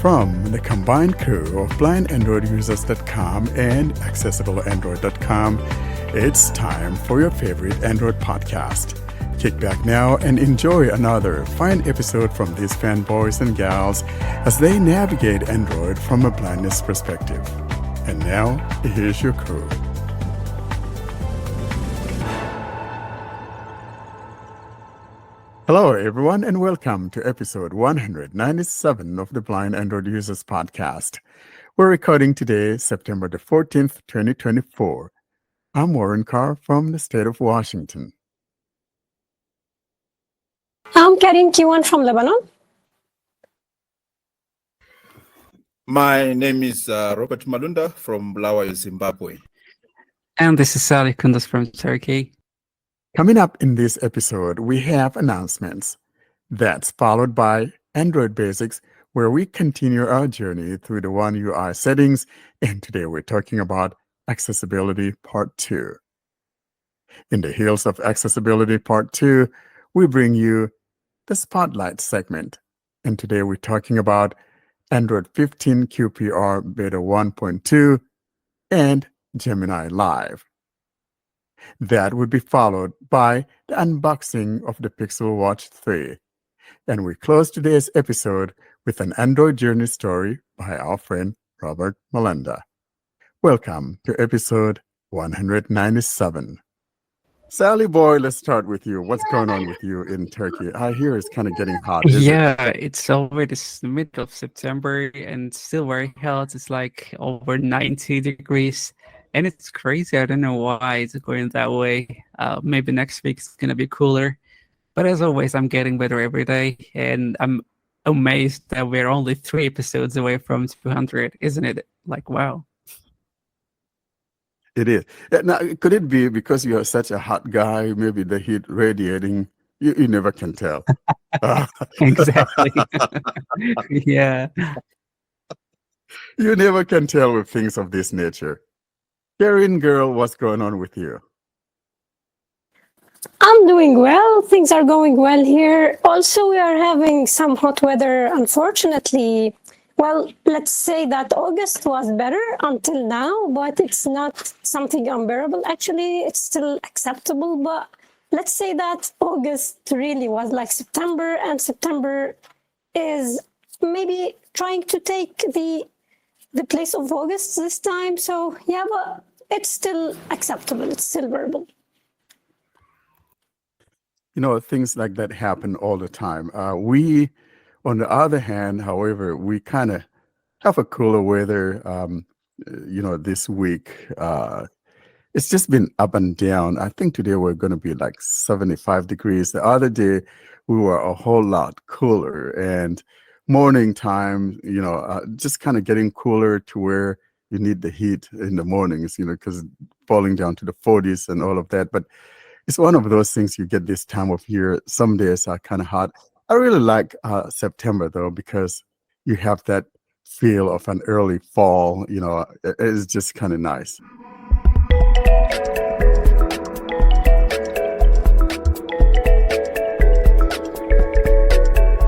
From the combined crew of blindandroidusers.com and accessibleandroid.com, it's time for your favorite Android podcast. Kick back now and enjoy another fine episode from these fanboys and gals as they navigate Android from a blindness perspective. And now, here's your crew. Hello, everyone, and welcome to episode 197 of the Blind Android Users Podcast. We're recording today, September the 14th, 2024. I'm Warren Carr from the state of Washington. I'm Karim Kiwan from Lebanon. My name is Robert Malunda from Bulawayo, Zimbabwe. And this is Salih Kunduz from Turkey. Coming up in this episode, we have announcements. That's followed by Android Basics, where we continue our journey through the One UI settings, and today we're talking about Accessibility Part 2. In the heels of Accessibility Part 2, we bring you the Spotlight segment, and today we're talking about Android 15 QPR Beta1.2 and Gemini Live. That would be followed by the unboxing of the Pixel Watch 3. And we close today's episode with an Android journey story by our friend Robert Malunda. Welcome to episode 197. Sally boy, let's start with you. What's going on with you in Turkey? I hear it's kind of getting hot. It's already the middle of September and still very hot. It's like over 90 degrees. And it's crazy. I don't know why it's going that way. Maybe next week it's going to be cooler. But as always, I'm getting better every day. And I'm amazed that we're only 3 episodes away from 200. Isn't it? Like, wow. It is. Now, could it be because you're such a hot guy, maybe the heat radiating? You never can tell. Exactly. Yeah. You never can tell with things of this nature. Karen, girl, what's going on with you? I'm doing well. Things are going well here. Also, we are having some hot weather, unfortunately. Well, let's say that August was better until now, but it's not something unbearable. Actually, it's still acceptable, but let's say that August really was like September, and September is maybe trying to take the place of August this time. So, yeah, but it's still acceptable. It's still bearable. You know, things like that happen all the time. We, on the other hand, however, we kind of have a cooler weather, this week. It's just been up and down. I think today we're going to be like 75 degrees. The other day, we were a whole lot cooler. And morning time, just kind of getting cooler to where you need the heat in the mornings, because falling down to the 40s and all of that. But it's one of those things you get this time of year. Some days are kind of hot. I really like September, though, because you have that feel of an early fall. It's just kind of nice.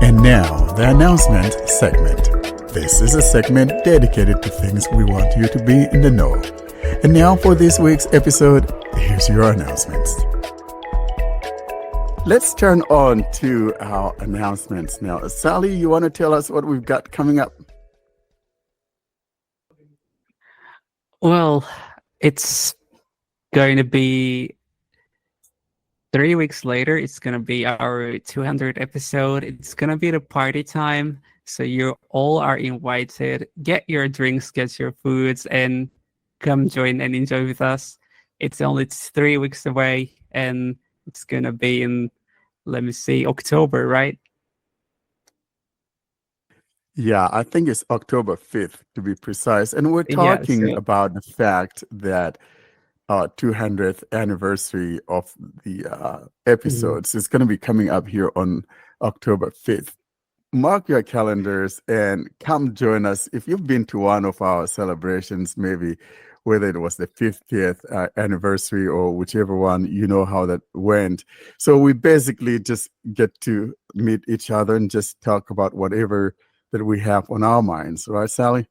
And now, the announcement segment. This is a segment dedicated to things we want you to be in the know. And now for this week's episode, here's your announcements. Let's turn on to our announcements now. Sally, you want to tell us what we've got coming up? Well, it's going to be 3 weeks later. It's going to be our 200th episode. It's going to be the party time. So you all are invited. Get your drinks, get your foods, and come join and enjoy with us. It's only 3 weeks away, and it's going to be in, October, right? Yeah, I think it's October 5th to be precise. And we're talking about the fact that 200th anniversary of the episodes is going to be coming up here on October 5th. Mark your calendars and come join us. If you've been to one of our celebrations, maybe whether it was the 50th anniversary or whichever one, you know how that went. So we basically just get to meet each other and just talk about whatever that we have on our minds, right, Sally?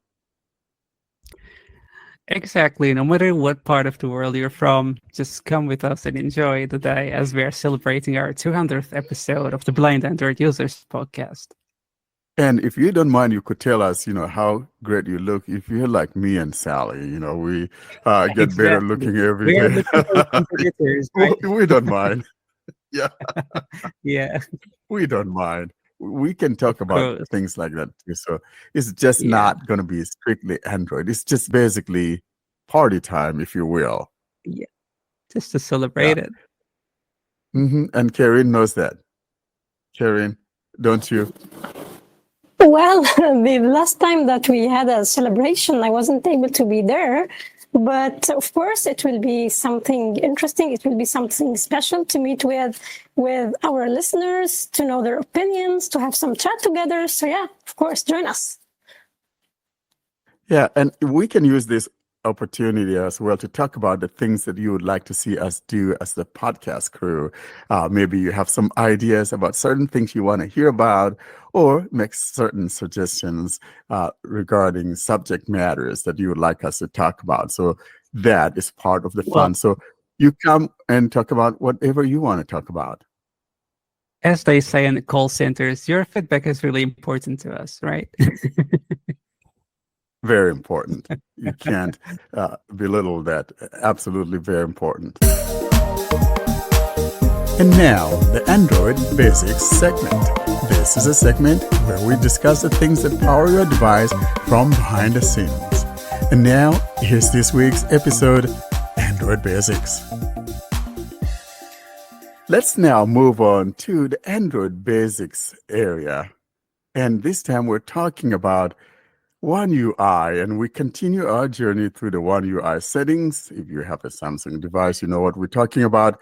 Exactly. No matter what part of the world you're from, just come with us and enjoy the day as we are celebrating our 200th episode of the Blind Android Users podcast. And if you don't mind, you could tell us, how great you look. If you're like me and Sally, we get better Exactly. looking every We are day. looking for contributors, right? We don't mind. Yeah, Yeah, we don't mind. We can talk of about course. things like that too. So it's just Yeah, not going to be strictly Android. It's just basically party time, if you will. yeah. Just to Yeah. celebrate it. And Karen knows that. Karen, don't you? Well, the last time that we had a celebration, I wasn't able to be there. But of course, it will be something interesting. It will be something special to meet with our listeners, to know their opinions, to have some chat together. So yeah, of course, join us. Yeah, and we can use this opportunity as well to talk about the things that you would like to see us do as the podcast crew. Maybe you have some ideas about certain things you want to hear about, or make certain suggestions regarding subject matters that you would like us to talk about. So that is part of the Well, fun. So you come and talk about whatever you want to talk about. as they say in the call centers, your feedback is really important to us, right? Very important. You can't belittle that. Absolutely very important. And now, the Android Basics segment. This is a segment where we discuss the things that power your device from behind the scenes. And now, here's this week's episode, Android Basics. Let's now move on to the Android Basics area. And this time we're talking about One UI, and we continue our journey through the One UI settings. If you have a Samsung device, you know what we're talking about.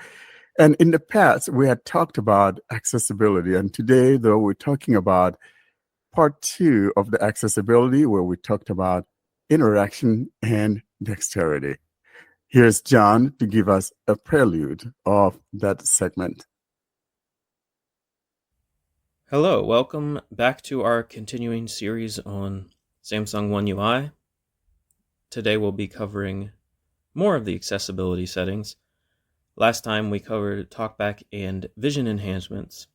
And in the past, we had talked about accessibility. And today, though, we're talking about part 2 of the accessibility, where we talked about interaction and dexterity. Here's John to give us a prelude of that segment. Hello, welcome back to our continuing series on Samsung One UI. Today we'll be covering more of the accessibility settings. Last time we covered talkback and vision enhancements.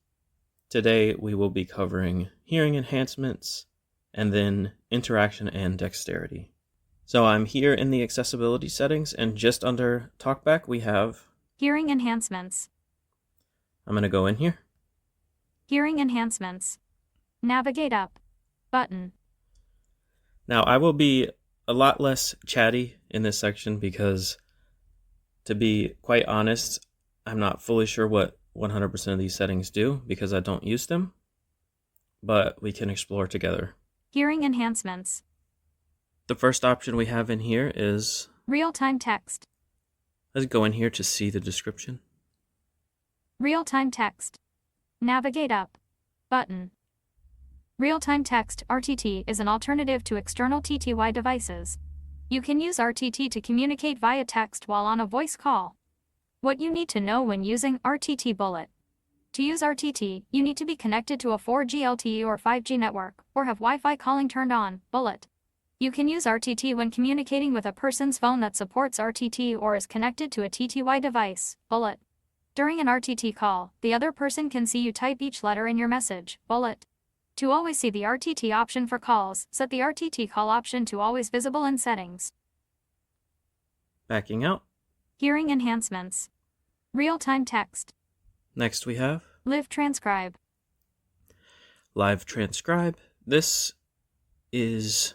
Today we will be covering hearing enhancements and then interaction and dexterity. So I'm here in the accessibility settings, and just under talkback we have Hearing enhancements. I'm going to go in here. Hearing enhancements. Navigate up. Button. Now, I will be a lot less chatty in this section because, to be quite honest, I'm not fully sure what 100% of these settings do because I don't use them, but we can explore together. Hearing enhancements. The first option we have in here is, Real-time text. let's go in here to see the description. Real-time text. Navigate up. Button. Real-time text (RTT) is an alternative to external TTY devices. You can use RTT to communicate via text while on a voice call. What you need to know when using RTT bullet. To use RTT, you need to be connected to a 4G LTE or 5G network, or have Wi-Fi calling turned on, bullet. You can use RTT when communicating with a person's phone that supports RTT or is connected to a TTY device, bullet. During an RTT call, the other person can see you type each letter in your message, bullet. To always see the RTT option for calls, set the RTT call option to always visible in settings. Backing out. Hearing enhancements. Real-time text. Next we have Live transcribe. Live transcribe. This is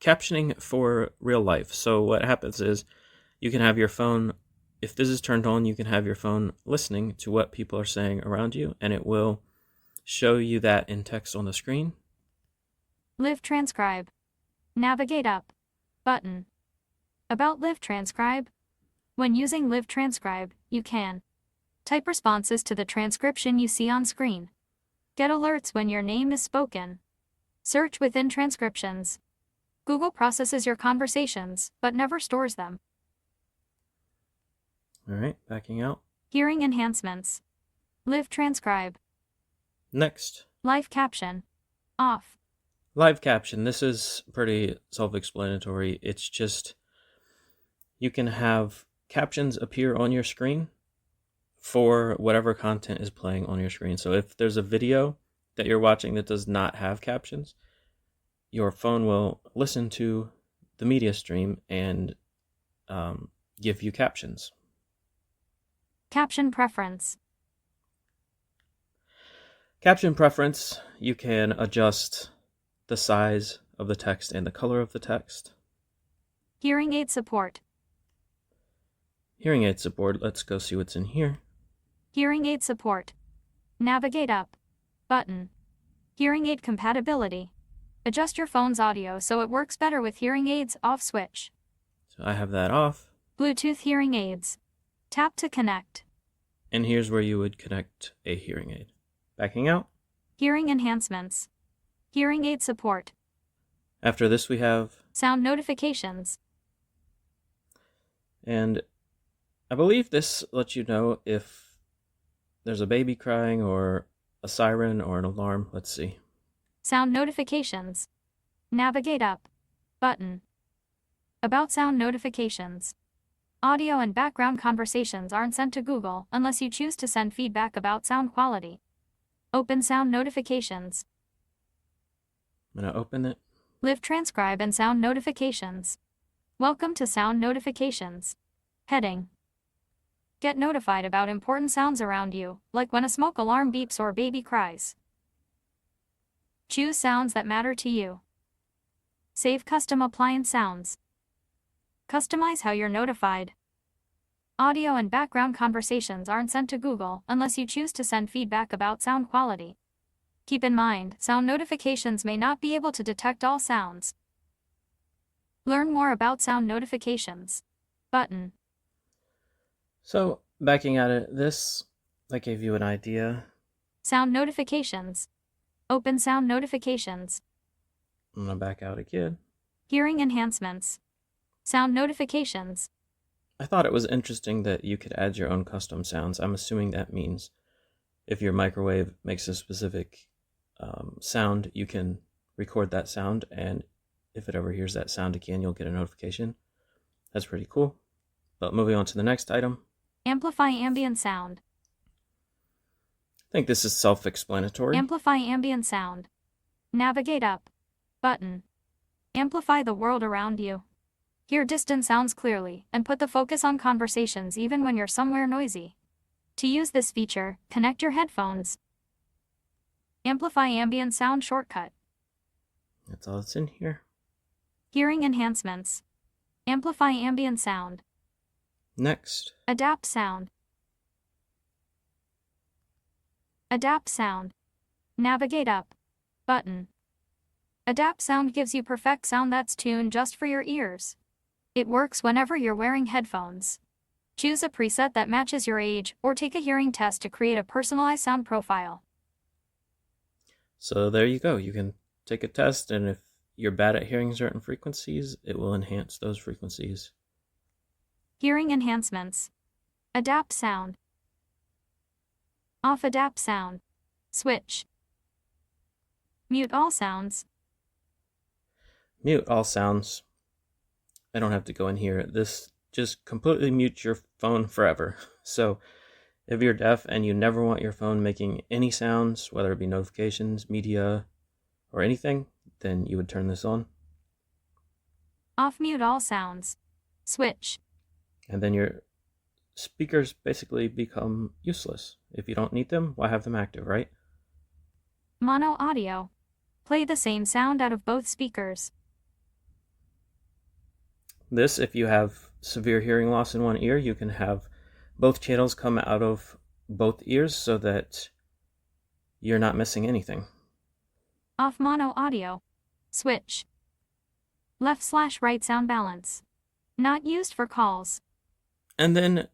captioning for real life. So what happens is you can have your phone, if this is turned on, you can have your phone listening to what people are saying around you, and it will show you that in text on the screen. Live transcribe. Navigate up. Button. About Live transcribe. When using Live transcribe, you can type responses to the transcription you see on screen. Get alerts when your name is spoken. Search within transcriptions. Google processes your conversations, but never stores them. All right, backing out. Hearing enhancements. Live transcribe. Next, Live caption. Off. Live caption. This is pretty self-explanatory. It's just you can have captions appear on your screen for whatever content is playing on your screen. So if there's a video that you're watching that does not have captions, your phone will listen to the media stream and give you captions. Caption preference. Caption preference, you can adjust the size of the text and the color of the text. Hearing aid support. Hearing aid support, let's go see what's in here. Hearing aid support. Navigate up. Button. Hearing aid compatibility. Adjust your phone's audio so it works better with hearing aids. Off switch. So I have that off. Bluetooth hearing aids. Tap to connect. And here's where you would connect a hearing aid. Backing out. Hearing enhancements. Hearing aid support. After this we have, Sound notifications. and I believe this lets you know if there's a baby crying or a siren or an alarm. Let's see. Sound notifications. Navigate up. Button. About sound notifications. Audio and background conversations aren't sent to Google unless you choose to send feedback about sound quality. Open sound notifications. I'm going to open it. Live transcribe and sound notifications. Welcome to sound notifications. Heading. Get notified about important sounds around you, like when a smoke alarm beeps or baby cries. Choose sounds that matter to you. Save custom appliance sounds. Customize how you're notified. Audio and background conversations aren't sent to Google unless you choose to send feedback about sound quality. Keep in mind, sound notifications may not be able to detect all sounds. Learn more about sound notifications. Button. So, backing at it, that gave you an idea. Sound notifications. Open sound notifications. I'm going to back out again. Hearing enhancements. Sound notifications. I thought it was interesting that you could add your own custom sounds. I'm assuming that means if your microwave makes a specific sound, you can record that sound, and if it ever hears that sound again, you'll get a notification. That's pretty cool. But moving on to the next item. Amplify ambient sound. I think this is self-explanatory. Amplify ambient sound. Navigate up. Button. Amplify the world around you. Hear distant sounds clearly, and put the focus on conversations even when you're somewhere noisy. To use this feature, connect your headphones. Amplify ambient sound shortcut. That's all that's in here. Hearing enhancements. Amplify ambient sound. Next. Adapt sound. Adapt sound. Navigate up. Button. Adapt sound gives you perfect sound that's tuned just for your ears. It works whenever you're wearing headphones. Choose a preset that matches your age, or take a hearing test to create a personalized sound profile. So there you go. You can take a test, and if you're bad at hearing certain frequencies, it will enhance those frequencies. Hearing enhancements. Adapt sound. Off adapt sound. Switch. Mute all sounds. Mute all sounds. I don't have to go in here. This just completely mutes your phone forever. So if you're deaf and you never want your phone making any sounds, whether it be notifications, media, or anything, then you would turn this on. Off mute all sounds. Switch. And then your speakers basically become useless. If you don't need them, why have them active, right? Mono audio. Play the same sound out of both speakers. This, if you have severe hearing loss in one ear, you can have both channels come out of both ears so that you're not missing anything. Off mono audio. Switch. Left/right sound balance. Not used for calls. And then,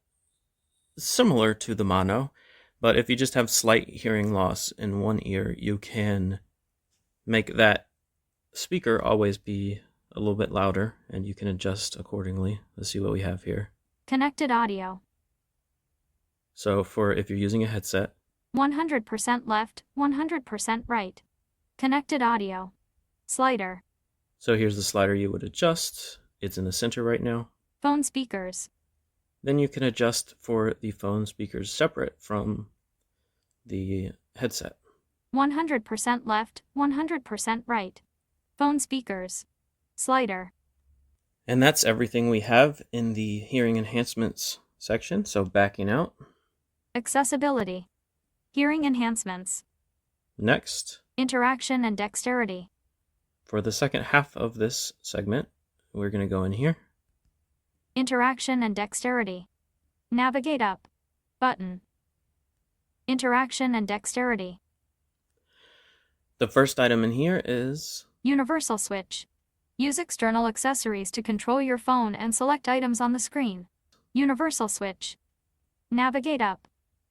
similar to the mono, but if you just have slight hearing loss in one ear, you can make that speaker always be a little bit louder, and you can adjust accordingly. Let's see what we have here. Connected audio. So for if you're using a headset, 100% left, 100% right. Connected audio. Slider. So here's the slider you would adjust. It's in the center right now. Phone speakers. Then you can adjust for the phone speakers separate from the headset. 100% left, 100% right. Phone speakers. Slider. And that's everything we have in the hearing enhancements section. So backing out. Accessibility. Hearing enhancements. Next, Interaction and dexterity. for the second half of this segment, we're going to go in here. Interaction and dexterity. Navigate up. Button. Interaction and dexterity. The first item in here is Universal switch. Use external accessories to control your phone and select items on the screen. Universal switch. Navigate up.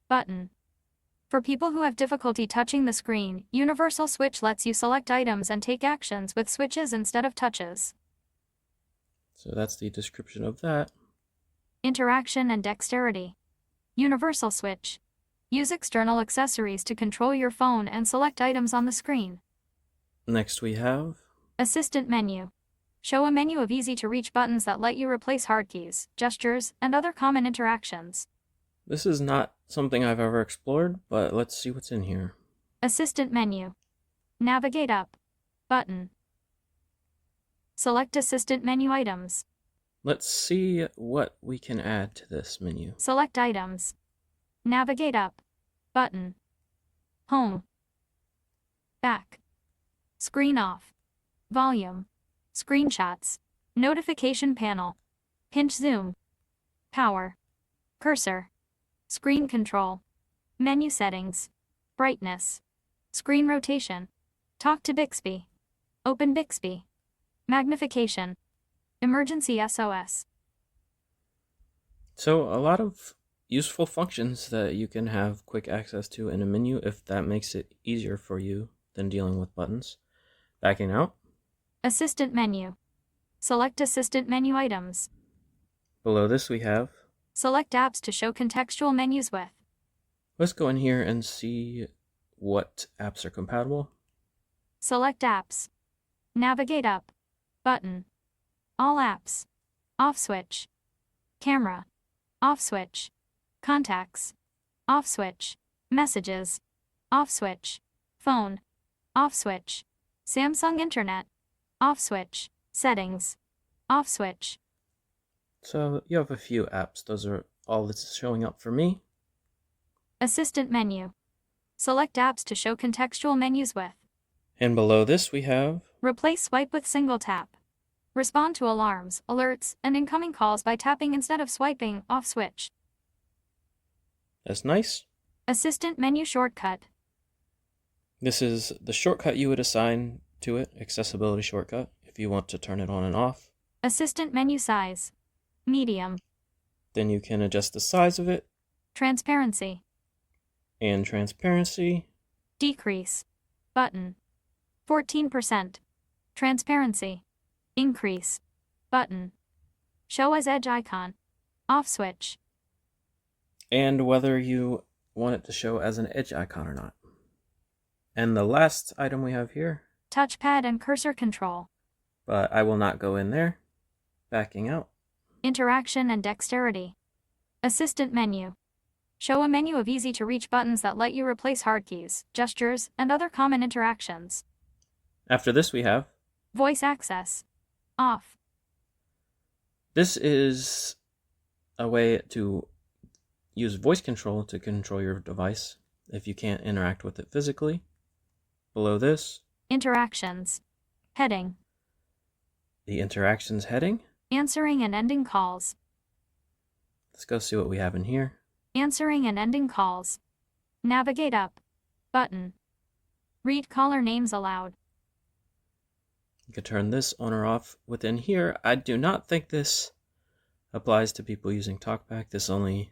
Button. For people who have difficulty touching the screen, Universal switch lets you select items and take actions with switches instead of touches. So that's the description of that. Interaction and dexterity. Universal switch. Use external accessories to control your phone and select items on the screen. Next we have Assistant menu. Show a menu of easy-to-reach buttons that let you replace hard keys, gestures, and other common interactions. This is not something I've ever explored, but let's see what's in here. Assistant menu. Navigate up. Button. Select assistant menu items. Let's see what we can add to this menu. Select items. Navigate up. Button. Home. Back. Screen off. Volume. Screenshots. Notification panel. Pinch zoom. Power. Cursor. Screen control. Menu settings. Brightness. Screen rotation. Talk to Bixby. Open Bixby. Magnification. Emergency SOS. So a lot of useful functions that you can have quick access to in a menu if that makes it easier for you than dealing with buttons. Backing out. Assistant menu. Select assistant menu items. Below this we have. Select apps to show contextual menus with. Let's go in here and see what apps are compatible. Select apps. Navigate up. Button. All apps. Off switch. Camera. Off switch. Contacts. Off switch. Messages. Off switch. Phone. Off switch. Samsung Internet. Off switch. Settings. Off switch. So you have a few apps. Those are all that's showing up for me. Assistant menu. Select apps to show contextual menus with. And below this we have. Replace swipe with single tap. Respond to alarms, alerts, and incoming calls by tapping instead of swiping. Off switch. That's nice. Assistant menu shortcut. This is the shortcut you would assign to it, accessibility shortcut, if you want to turn it on and off. Assistant menu size. Medium. Then you can adjust the size of it Transparency. and transparency. Decrease. Button. 14%. Transparency. Increase. Button. Show as edge icon. Off switch. And whether you want it to show as an edge icon or not. And the last item we have here, Touchpad and cursor control. but I will not go in there. Backing out. Interaction and dexterity. Assistant menu. Show a menu of easy-to-reach buttons that let you replace hard keys, gestures, and other common interactions. After this we have, Voice access. Off. this is a way to use voice control to control your device if you can't interact with it physically. Below this, Interactions. Heading. the interactions heading. Answering and ending calls. Let's go see what we have in here. Answering and ending calls. Navigate up. Button. Read caller names aloud. You can turn this on or off within here. I do not think this applies to people using TalkBack. This only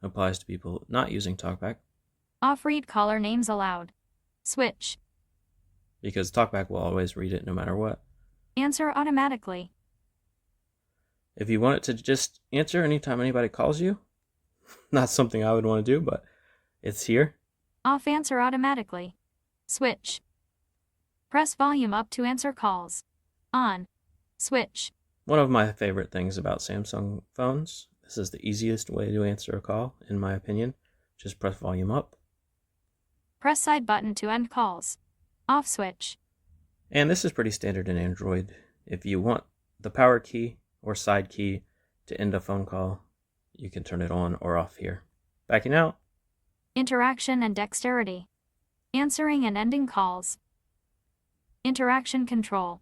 applies to people not using TalkBack, Off read caller names aloud. Switch. because TalkBack will always read it no matter what. Answer automatically. If you want it to just answer anytime anybody calls you, not something I would want to do, but it's here. Off answer automatically. Switch. Press volume up to answer calls. On. Switch. One of my favorite things about Samsung phones, this is the easiest way to answer a call, in my opinion. Just press volume up. Press side button to end calls. Off switch. And this is pretty standard in Android. If you want the power key or side key to end a phone call, you can turn it on or off here. Backing out. Interaction and dexterity. Answering and ending calls. Interaction control.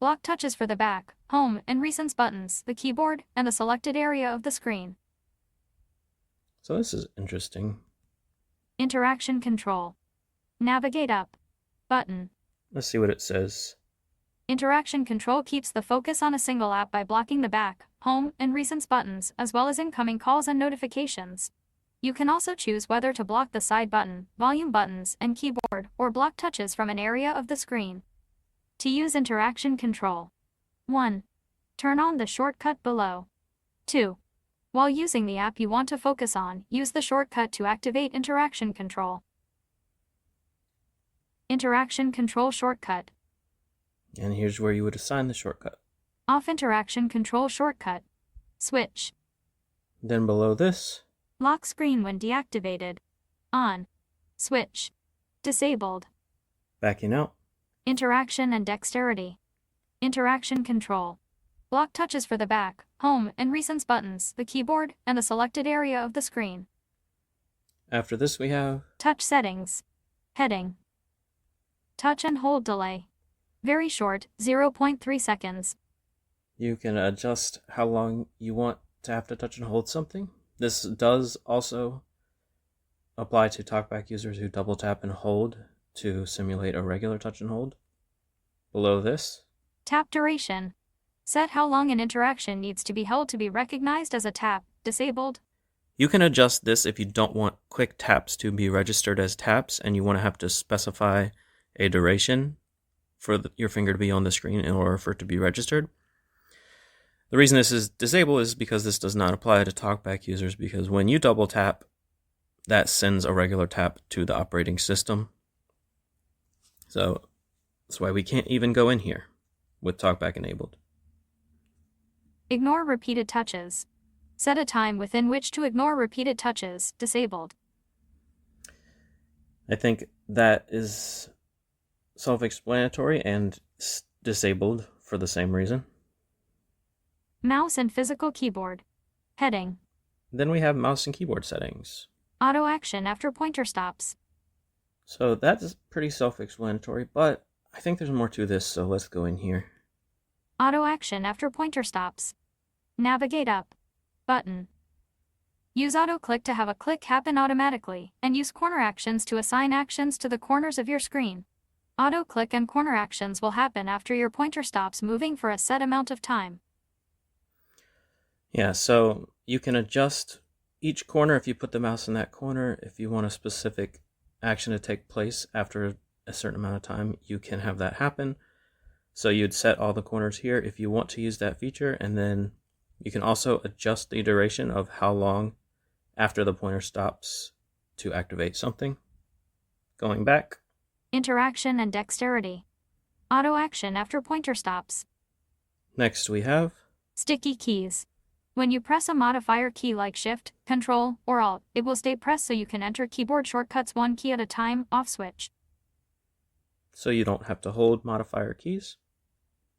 Block touches for the back, home, and recents buttons, the keyboard, and the selected area of the screen. So this is interesting. Interaction control. Navigate up. Button. Let's see what it says. Interaction control keeps the focus on a single app by blocking the back, home, and recents buttons, as well as incoming calls and notifications. You can also choose whether to block the side button, volume buttons, and keyboard, or block touches from an area of the screen. To use interaction control. 1. Turn on the shortcut below. 2. While using the app you want to focus on, use the shortcut to activate interaction control. Interaction control shortcut. And here's where you would assign the shortcut. Off interaction control shortcut. Switch. Then below this, Lock screen when deactivated. On. Switch. Disabled. backing out. Interaction and dexterity. Interaction control. Block touches for the back, home, and recents buttons, the keyboard, and the selected area of the screen. After this we have Touch settings. Heading. Touch and hold delay. Very short, 0.3 seconds. you can adjust how long you want to have to touch and hold something. This does also apply to TalkBack users who double tap and hold to simulate a regular touch and hold. Below this, Tap duration. Set how long an interaction needs to be held to be recognized as a tap. Disabled. you can adjust this if you don't want quick taps to be registered as taps and you want to have to specify a duration for your finger to be on the screen in order for it to be registered. The reason this is disabled is because this does not apply to TalkBack users, because when you double tap, that sends a regular tap to the operating system. So that's why we can't even go in here with TalkBack enabled. Ignore repeated touches. Set a time within which to ignore repeated touches. Disabled. I think that is self-explanatory and disabled for the same reason. Mouse and physical keyboard. Heading. Then we have mouse and keyboard settings. Auto action after pointer stops. So that's pretty self-explanatory, but I think there's more to this, so let's go in here. Auto action after pointer stops. Navigate up. Button. Use auto click to have a click happen automatically, and use corner actions to assign actions to the corners of your screen. Auto click and corner actions will happen after your pointer stops moving for a set amount of time. Yeah, so you can adjust each corner if you put the mouse in that corner. If you want a specific action to take place after a certain amount of time, you can have that happen. So you'd set all the corners here if you want to use that feature, and then you can also adjust the duration of how long after the pointer stops to activate something. Going back. Interaction and dexterity. Auto action after pointer stops. Next we have Sticky keys. When you press a modifier key like Shift, Control, or Alt, it will stay pressed so you can enter keyboard shortcuts one key at a time. Off switch. so you don't have to hold modifier keys.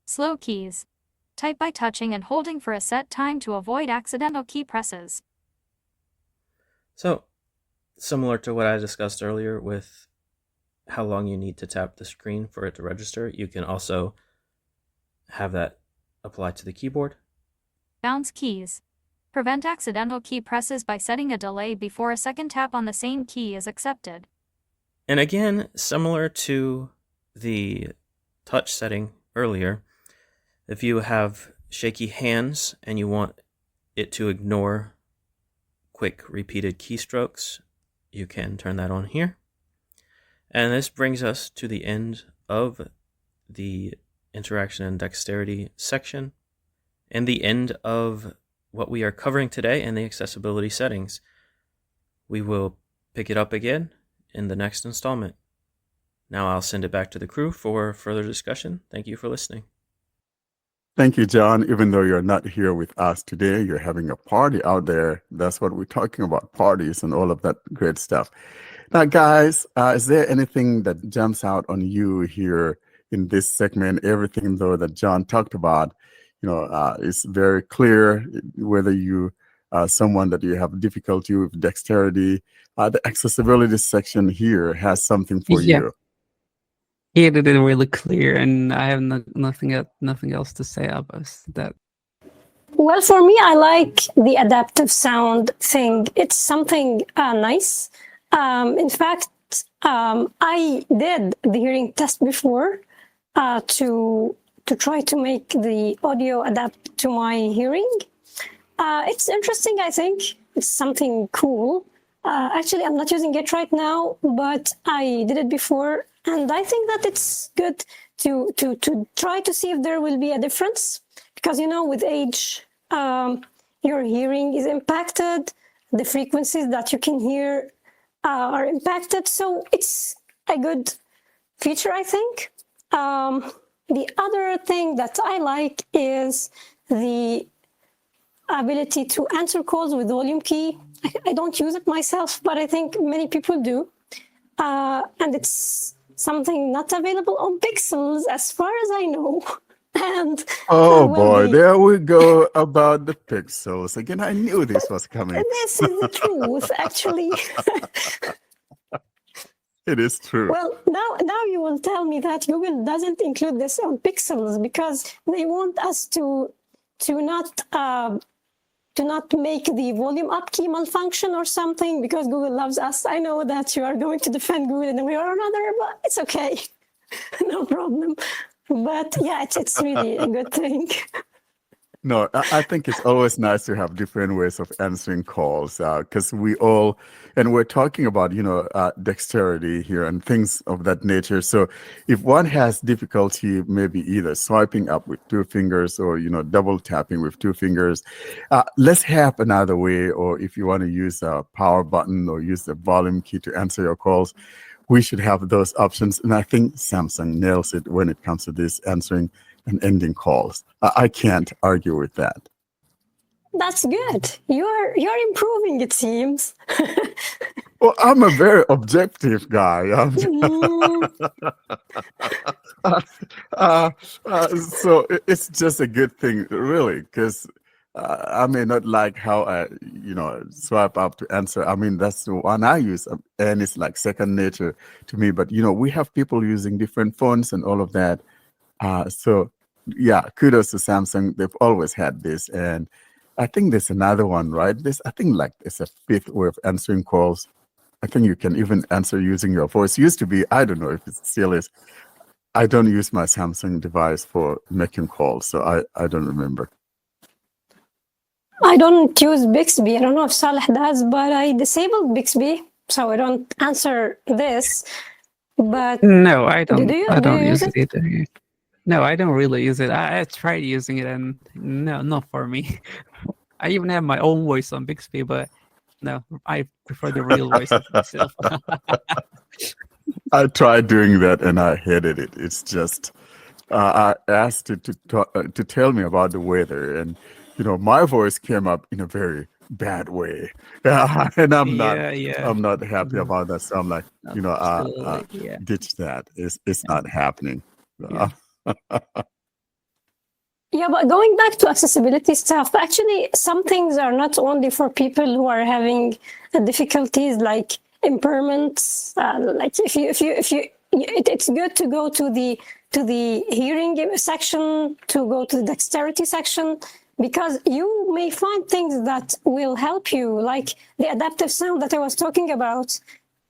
Slow keys. Type by touching and holding for a set time to avoid accidental key presses. So similar to what I discussed earlier with how long you need to tap the screen for it to register, you can also have that apply to the keyboard. Bounce keys. Prevent accidental key presses by setting a delay before a second tap on the same key is accepted. And again, similar to the touch setting earlier, if you have shaky hands and you want it to ignore quick repeated keystrokes, you can turn that on here. And this brings us to the end of the interaction and dexterity section and the end of what we are covering today in the accessibility settings. We will pick it up again in the next installment. Now I'll send it back to the crew for further discussion. Thank you for listening. Thank you, John. Even though you're not here with us today, you're having a party out there. That's what we're talking about, parties and all of that great stuff. Now, guys, is there anything that jumps out on you here in this segment? Everything, though, that John talked about, is very clear, whether you are someone that you have difficulty with dexterity. The accessibility section here has something for you. He did it really clear, and I have nothing else to say about that. Well, for me, I like the adaptive sound thing. It's something nice. In fact, I did the hearing test before to try to make the audio adapt to my hearing. It's interesting, I think. It's something cool. Actually, I'm not using it right now, but I did it before. And I think that it's good to try to see if there will be a difference. Because, with age, your hearing is impacted. The frequencies that you can hear are impacted. So it's a good feature, I think. The other thing that I like is the ability to answer calls with volume key. I don't use it myself, but I think many people do. And it's something not available on Pixels, as far as I know. And oh boy, there we go about the Pixels again. I knew this was coming. This is the truth, actually. It is true. Well, now you will tell me that Google doesn't include this on Pixels because they want us to not make the volume up key malfunction or something, because Google loves us. I know that you are going to defend Google in a way or another, but it's okay. No problem. But yeah, it's really a good thing. No, I think it's always nice to have different ways of answering calls, because we're talking about, dexterity here and things of that nature. So if one has difficulty, maybe either swiping up with two fingers or, double tapping with two fingers, let's have another way. Or if you want to use a power button or use the volume key to answer your calls, we should have those options. And I think Samsung nails it when it comes to this answering and ending calls. I can't argue with that. That's good. You're improving, it seems. Well, I'm a very objective guy. So it's just a good thing, really, because I may not like how I, swipe up to answer. I mean, that's the one I use, and it's like second nature to me. But we have people using different phones and all of that. So yeah, kudos to Samsung. They've always had this, and I think there's another one, right? I think it's a fifth way of answering calls. I think you can even answer using your voice. Used to be, I don't know if it still is. I don't use my Samsung device for making calls, so I don't remember. I don't use Bixby. I don't know if Saleh does, but I disabled Bixby, so I don't answer this. But no, I don't. I don't use it either. No, I don't really use it. I tried using it, and no, not for me. I even have my own voice on Bixby, but no, I prefer the real voice of myself. I tried doing that, and I hated it. It's just I asked it to tell me about the weather, and my voice came up in a very bad way, and I'm not happy about that. So I'm like, ditch that. It's not happening. Yeah, but going back to accessibility stuff, actually, some things are not only for people who are having difficulties like impairments. Like it's good to go to the hearing section, to go to the dexterity section, because you may find things that will help you, like the adaptive sound that I was talking about.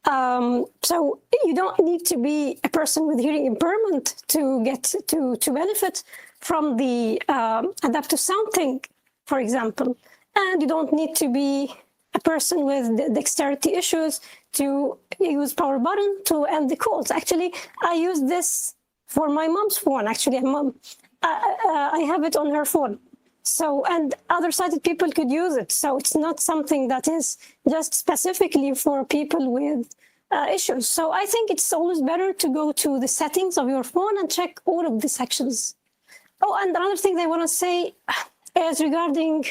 So you don't need to be a person with hearing impairment to get to benefit from the adaptive sound thing, for example. And you don't need to be a person with dexterity issues to use power button to end the calls. Actually, I use this for my mom's phone. Actually, I have it on her phone. So, and other sighted people could use it. So it's not something that is just specifically for people with issues. So I think it's always better to go to the settings of your phone and check all of the sections. Oh, and another thing I want to say is regarding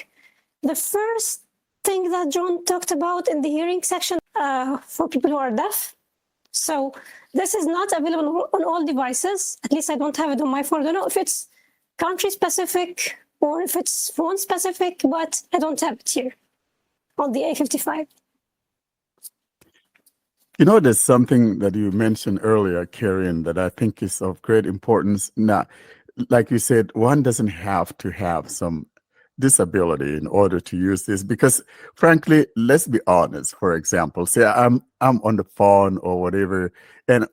the first thing that John talked about in the hearing section for people who are deaf. So this is not available on all devices. At least I don't have it on my phone. I don't know if it's country specific or if it's phone specific, but I don't have it here on the A55. You know, there's something that you mentioned earlier, Karen, that I think is of great importance. Now, like you said, one doesn't have to have some disability in order to use this, because frankly, let's be honest. For example, say I'm on the phone or whatever,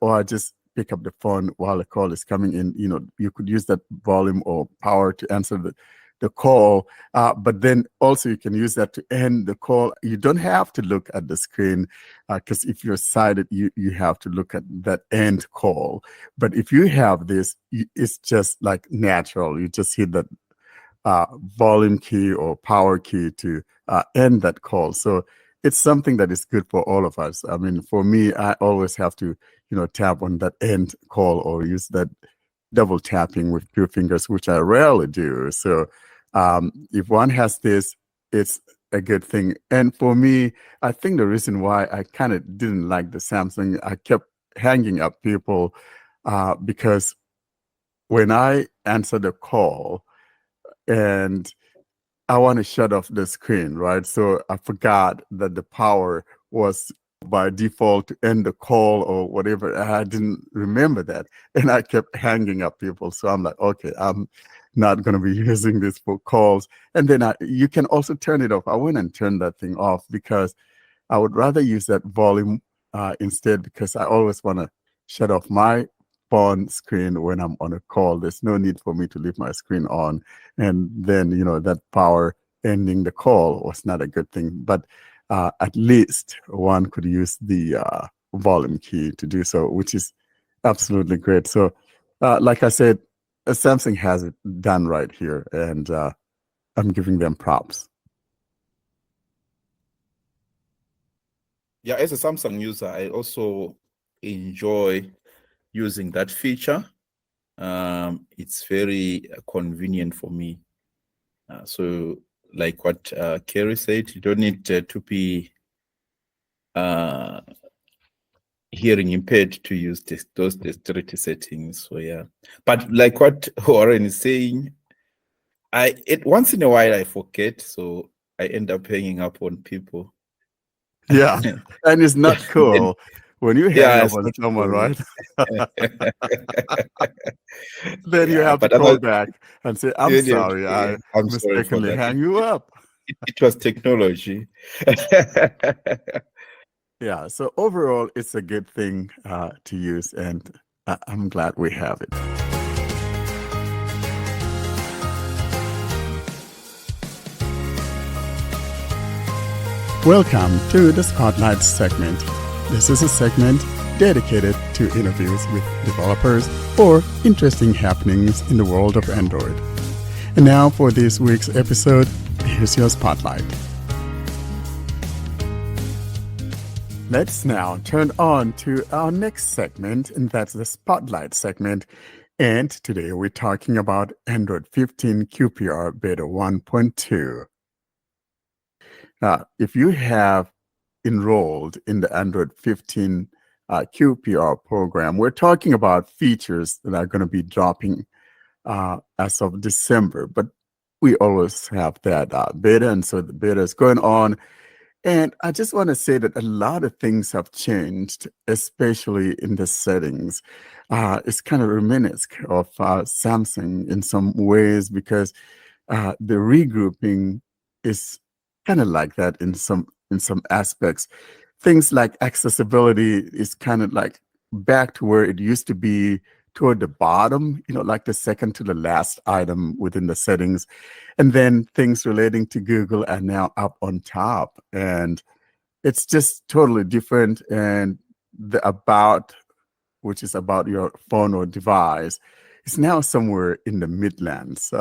or I just pick up the phone while the call is coming in. You know, you could use that volume or power to answer the call, but then also you can use that to end the call. You don't have to look at the screen, because if you're sighted, you have to look at that end call. But if you have this, it's just like natural. You just hit that volume key or power key to end that call. So it's something that is good for all of us. I mean, for me, I always have to, tap on that end call or use that double tapping with 2 fingers, which I rarely do. So if one has this, it's a good thing. And for me, I think the reason why I kind of didn't like the Samsung, I kept hanging up people because when I answer the call and I want to shut off the screen, right? So I forgot that the power was by default to end the call or whatever. I didn't remember that. And I kept hanging up people. So I'm like, okay, I'm not going to be using this for calls. And then you can also turn it off. I went and turned that thing off because I would rather use that volume instead, because I always want to shut off my phone screen when I'm on a call. There's no need for me to leave my screen on. And then, that power ending the call was not a good thing. But at least one could use the volume key to do so, which is absolutely great. So like I said, Samsung has it done right here, and I'm giving them props. Yeah, as a Samsung user, I also enjoy using that feature. It's very convenient for me. So like what Kerry said, you don't need to be hearing impaired to use those dexterity settings. So yeah, but like what Warren is saying, once in a while I forget, so I end up hanging up on people. Yeah, and it's not cool when you hang up it's on not someone, cool. right? Then you Yeah, have to but call back and say, I'm really, sorry, I I'm sorry for mistakenly that. hang you up. It was technology. Yeah, so overall, it's a good thing to use, and I'm glad we have it. Welcome to the Spotlight segment. This is a segment dedicated to interviews with developers or interesting happenings in the world of Android. And now for this week's episode, here's your Spotlight. Let's now turn on to our next segment, and that's the Spotlight segment. And today we're talking about Android 15 QPR Beta 1.2. If you have enrolled in the Android 15 QPR program, we're talking about features that are going to be dropping as of December, but we always have that beta, and so the beta is going on. And I just want to say that a lot of things have changed, especially in the settings. It's kind of reminiscent of Samsung in some ways, because the regrouping is kind of like that in some aspects. Things like accessibility is kind of like back to where it used to be, toward the bottom, like the second to the last item within the settings. And then things relating to Google are now up on top. And it's just totally different. And the about, which is about your phone or device, is now somewhere in the Midlands.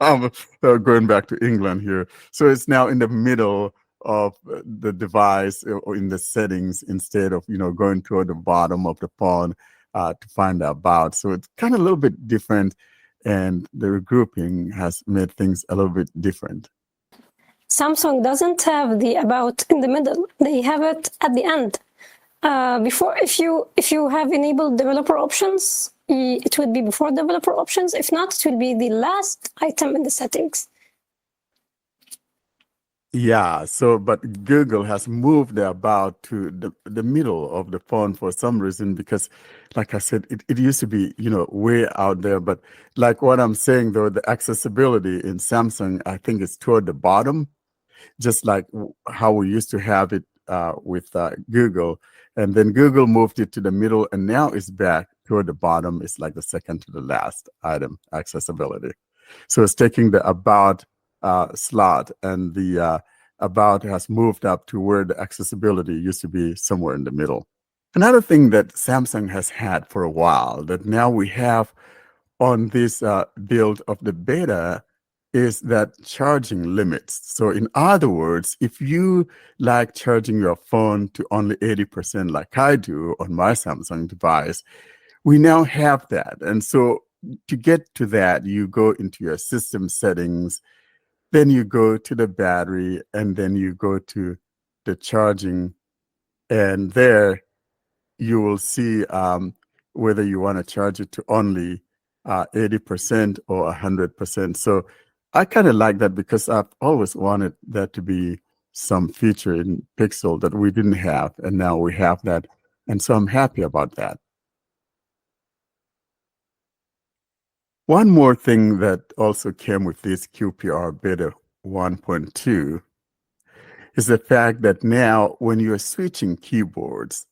I'm going back to England here. So it's now in the middle of the device or in the settings instead of, going toward the bottom of the phone to find the about. So it's kind of a little bit different, and the regrouping has made things a little bit different. Samsung doesn't have the about in the middle. They have it at the end. Before, if you have enabled developer options, it would be before developer options. If not, it will be the last item in the settings. Yeah, but Google has moved the about to the middle of the phone for some reason, because like I said, it used to be, way out there. But like what I'm saying though, the accessibility in Samsung, I think is toward the bottom, just like how we used to have it with Google. And then Google moved it to the middle, and now it's back toward the bottom. It's like the second to the last item, accessibility. So it's taking the about slot, and the about has moved up to where the accessibility used to be somewhere in the middle. Another thing that Samsung has had for a while that now we have on this build of the beta is that charging limits. So in other words, if you like charging your phone to only 80% like I do on my Samsung device, we now have that. And so to get to that, you go into your system settings, then you go to the battery, and then you go to the charging, and there you will see whether you want to charge it to only 80% or 100%. So I kind of like that, because I've always wanted that to be some feature in Pixel that we didn't have, and now we have that. And so I'm happy about that. One more thing that also came with this QPR Beta 1.2 is the fact that now when you're switching keyboards,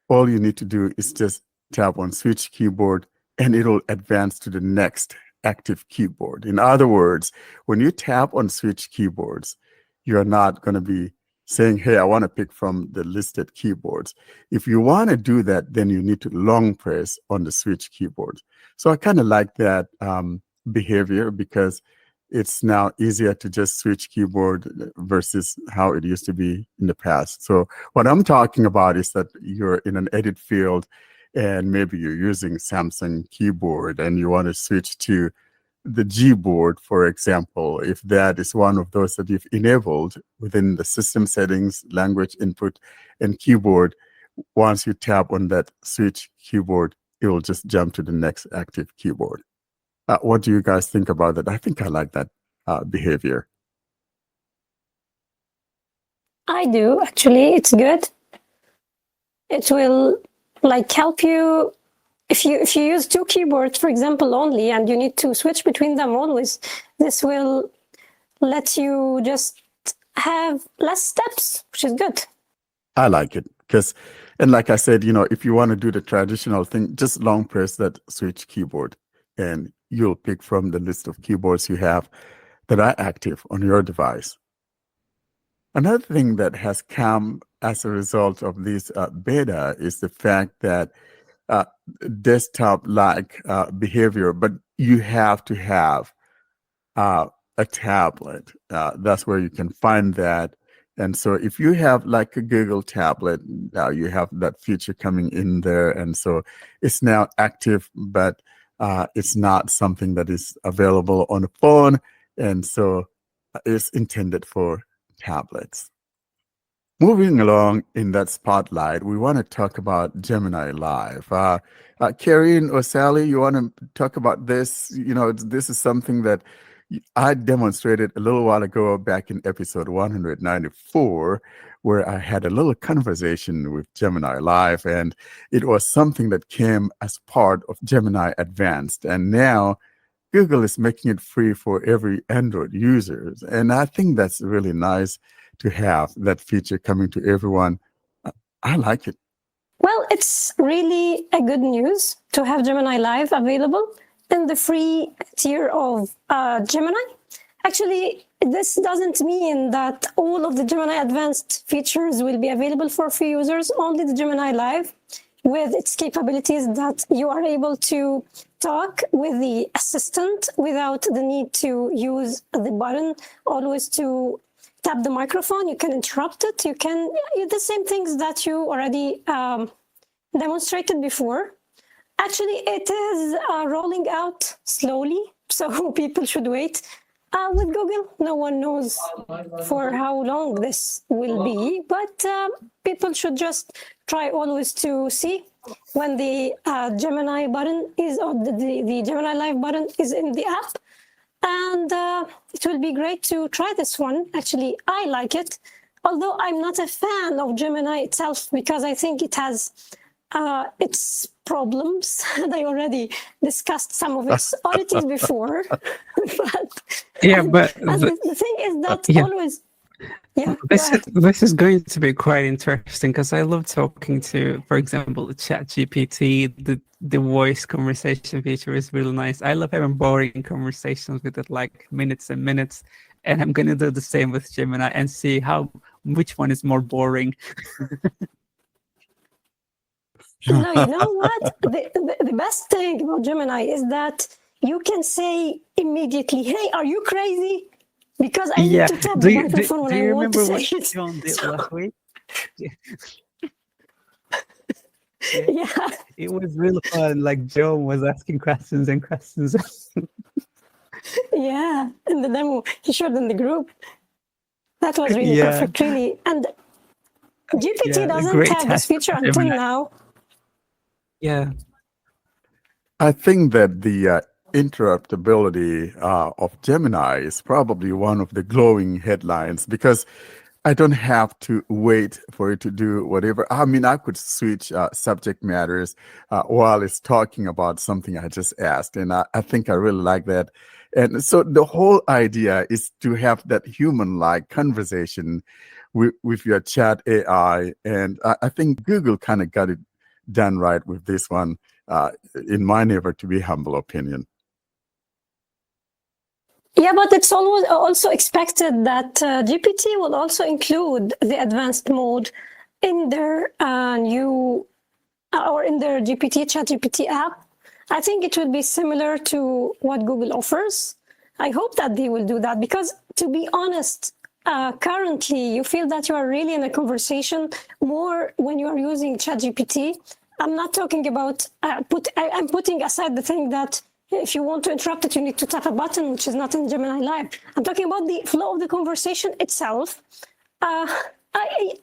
all you need to do is just tap on switch keyboard, and it'll advance to the next active keyboard. In other words, when you tap on switch keyboards, you're not going to be saying, hey, I want to pick from the listed keyboards. If you want to do that, then you need to long press on the switch keyboard. So I kind of like that behavior, because it's now easier to just switch keyboard versus how it used to be in the past. So what I'm talking about is that you're in an edit field, and maybe you're using Samsung keyboard and you want to switch to the Gboard, for example. If that is one of those that you've enabled within the system settings, language input, and keyboard, once you tap on that switch keyboard, it will just jump to the next active keyboard. What do you guys think about that? I think I like that behavior. I do, actually. It's good. It will help you if you use two keyboards, for example, only, and you need to switch between them always. This will let you just have less steps, which is good. I like it, and like I said, if you want to do the traditional thing, just long press that switch keyboard, and you'll pick from the list of keyboards you have that are active on your device. Another thing that has come as a result of this beta is the fact that desktop-like behavior, but you have to have a tablet. That's where you can find that. And so if you have like a Google tablet, you have that feature coming in there. And so it's now active, but it's not something that is available on a phone. And so it's intended for tablets. Moving along in that spotlight, we want to talk about Gemini Live. Karine or Sally, you want to talk about this? This is something that I demonstrated a little while ago back in episode 194, where I had a little conversation with Gemini Live, and it was something that came as part of Gemini Advanced. And now Google is making it free for every Android user. And I think that's really nice to have that feature coming to everyone. I like it. Well, it's really a good news to have Gemini Live available in the free tier of Gemini. Actually, this doesn't mean that all of the Gemini Advanced features will be available for free users. Only the Gemini Live, with its capabilities that you are able to talk with the assistant without the need to use the button always to tap the microphone, you can interrupt it, you can the same things that you already demonstrated before. Actually, it is rolling out slowly, so people should wait. With Google, no one knows for how long this will be, but people should just try always to see when the Gemini button is, or the Gemini Live button is in the app. And it will be great to try this one. Actually, I like it, although I'm not a fan of Gemini itself because I think it has its problems. I already discussed some of its oddities before. but the thing is that always... Yeah, this is going to be quite interesting because I love talking to, for example, ChatGPT. The voice conversation feature is really nice. I love having boring conversations with it, like minutes and minutes. And I'm going to do the same with Gemini and see which one is more boring. No, you know what? The best thing about Gemini is that you can say immediately, "Hey, are you crazy?" Because I need to tap the microphone when I want to say it. Do you remember what John did last week? Yeah. It was really fun. Like John was asking questions and questions. Yeah, in the demo he showed in the group. That was really perfect, really. And GPT doesn't have this feature until now. Yeah. I think that the interruptibility of Gemini is probably one of the glowing headlines because I don't have to wait for it to do whatever. I mean, I could switch subject matters while it's talking about something I just asked. And I think I really like that. And so the whole idea is to have that human-like conversation with your chat AI. And I think Google kind of got it done right with this one, in my never to be humble opinion. Yeah, but it's always also expected that GPT will also include the advanced mode in their new or in their ChatGPT app. I think it will be similar to what Google offers. I hope that they will do that because, to be honest, currently you feel that you are really in a conversation more when you are using ChatGPT. I'm not talking about, I'm putting aside the thing that if you want to interrupt it, you need to tap a button, which is not in Gemini Live. I'm talking about the flow of the conversation itself.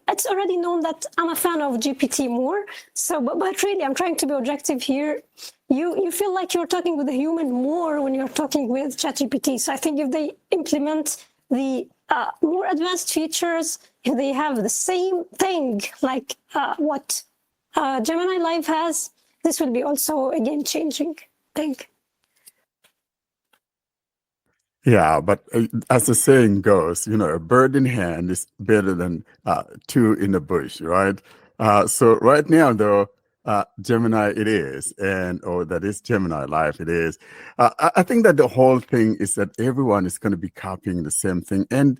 It's already known that I'm a fan of GPT more. So, but really, I'm trying to be objective here. You feel like you're talking with a human more when you're talking with ChatGPT. So I think if they implement the more advanced features, if they have the same thing like what Gemini Live has, this will be also a game-changing thing. Yeah, but as the saying goes, a bird in hand is better than two in the bush, right? So right now, though, Gemini it is, that is Gemini Live it is. I think that the whole thing is that everyone is going to be copying the same thing. And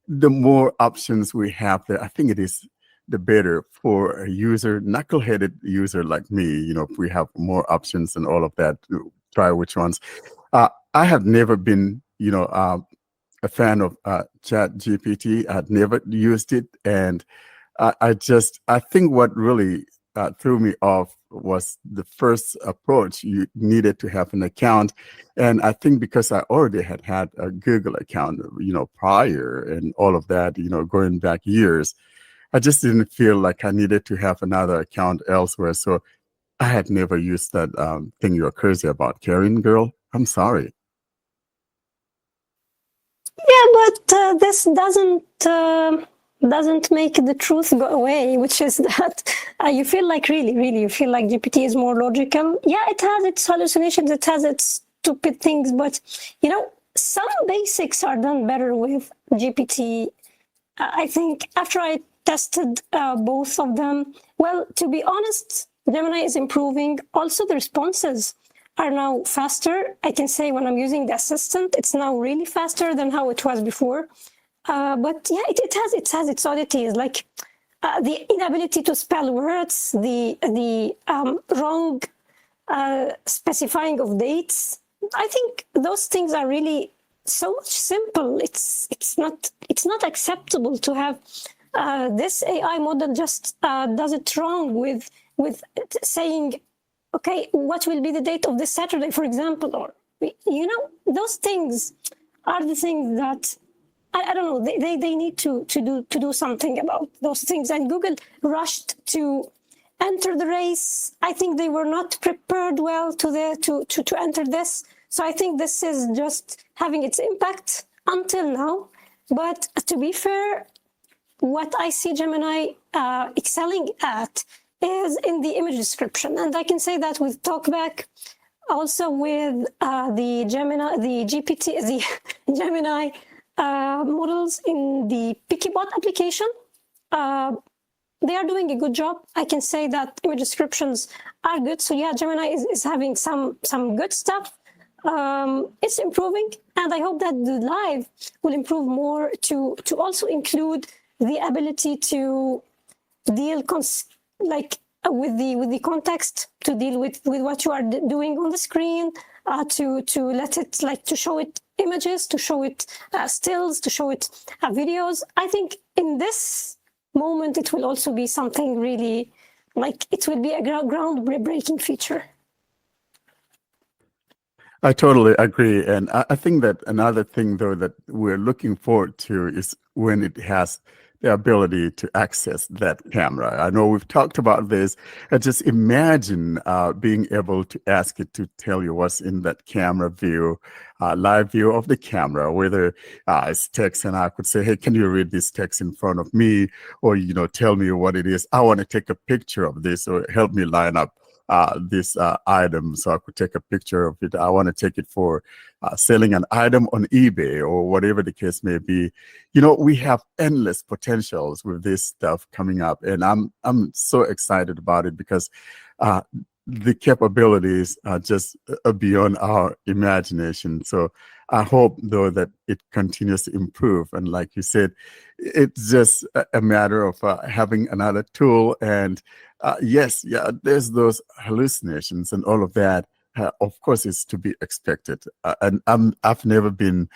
the more options we have there, I think it is the better for a knuckleheaded user like me. If we have more options and all of that, try which ones. I have never been a fan of ChatGPT. I'd never used it, and I think what really threw me off was the first approach. You needed to have an account, and I think because I already had a Google account, prior and all of that, going back years, I just didn't feel like I needed to have another account elsewhere. So I had never used that thing you're crazy about, Karen, girl. I'm sorry. Yeah, but this doesn't make the truth go away, which is that you feel like you feel like GPT is more logical. Yeah, it has its hallucinations, it has its stupid things, but some basics are done better with GPT. I think after I tested both of them, well, to be honest, Gemini is improving. Also, the responses are now faster. I can say when I'm using the assistant, it's now really faster than how it was before. But yeah, it has its oddities, like the inability to spell words, the wrong specifying of dates. I think those things are really so much simple. It's not acceptable to have this AI model just does it wrong with saying, okay, what will be the date of this Saturday, for example, or those things are the things that I don't know. They need to do something about those things. And Google rushed to enter the race. I think they were not prepared well to enter this. So I think this is just having its impact until now. But to be fair, what I see Gemini excelling at is in the image description. And I can say that with TalkBack, also with the Gemini, the Gemini models in the Pikibot application. They are doing a good job. I can say that image descriptions are good. So yeah, Gemini is having some good stuff. It's improving, and I hope that the live will improve more to also include the ability to deal with the context, to deal with what you are doing on the screen, to let it to show it images, to show it stills, to show it videos. I think in this moment it will also be something really it will be a groundbreaking feature. I totally agree. And I think that another thing, though, that we're looking forward to is when it has the ability to access that camera. I know we've talked about this. Just imagine being able to ask it to tell you what's in that camera view, live view of the camera, whether it's text and I could say, hey, can you read this text in front of me? Or, tell me what it is. I want to take a picture of this, or help me line up this item so I could take a picture of it. I want to take it for selling an item on eBay or whatever the case may be. We have endless potentials with this stuff coming up, and I'm so excited about it because the capabilities are just beyond our imagination. So I hope, though, that it continues to improve. And like you said, it's just a matter of having another tool. And yes, there's those hallucinations and all of that. Of course, it's to be expected. And I've never been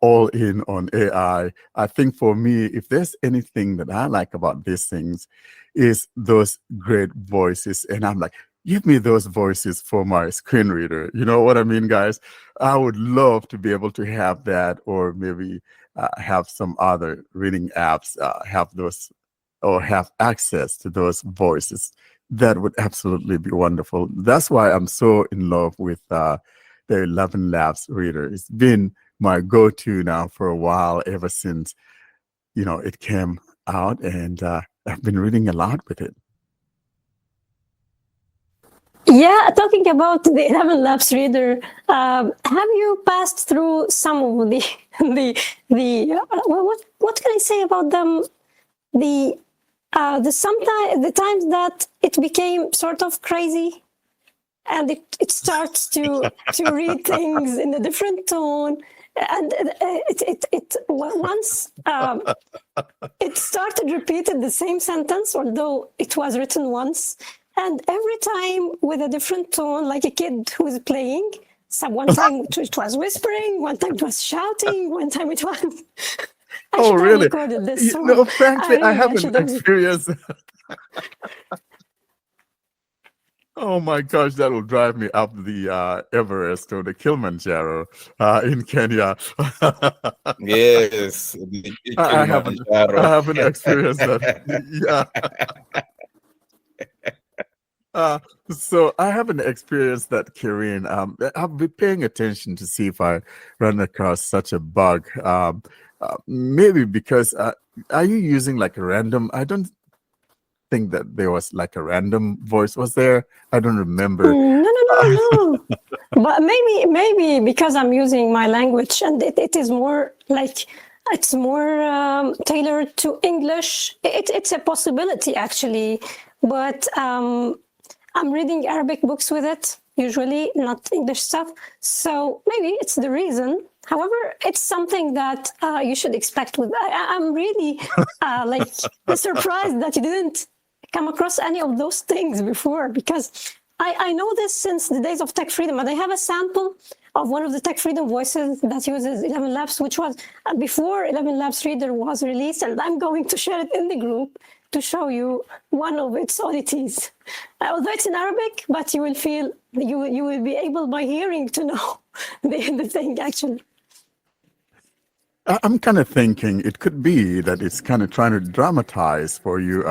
all in on AI. I think for me, if there's anything that I like about these things, is those great voices. And I'm like, give me those voices for my screen reader. You know what I mean, guys? I would love to be able to have that, or maybe have some other reading apps have those, or have access to those voices. That would absolutely be wonderful. That's why I'm so in love with the 11 Labs reader. It's been my go-to now for a while, ever since it came out, and I've been reading a lot with it. Yeah, talking about the 11 Labs reader, have you passed through some of the what can I say about them? The times that it became sort of crazy, and it starts to read things in a different tone, and once it started repeating the same sentence, although it was written once. And every time with a different tone, like a kid who is playing. So one time it was whispering, one time it was shouting, one time it was... Oh, really? Recorded this, so No, frankly, I haven't have experienced. Oh my gosh, that will drive me up the Everest or the Kilimanjaro in Kenya. Yes, I haven't experienced that. Yeah. So I haven't experienced that, Kirin. I'll be paying attention to see if I run across such a bug. Maybe because are you using like a random? I don't think that there was like a random voice. Was there? I don't remember. No. But maybe because I'm using my language, and it is more like it's more tailored to English. It's a possibility, actually, but I'm reading Arabic books with it, usually, not English stuff. So maybe it's the reason. However, it's something that you should expect with. I'm really surprised that you didn't come across any of those things before, because I know this since the days of Tech Freedom, and I have a sample of one of the Tech Freedom voices that uses 11 Labs, which was before 11 Labs Reader was released, and I'm going to share it in the group to show you one of its oddities. Although it's in Arabic, but you will feel, you will be able by hearing to know the thing actually. I'm kind of thinking it could be that it's kind of trying to dramatize for you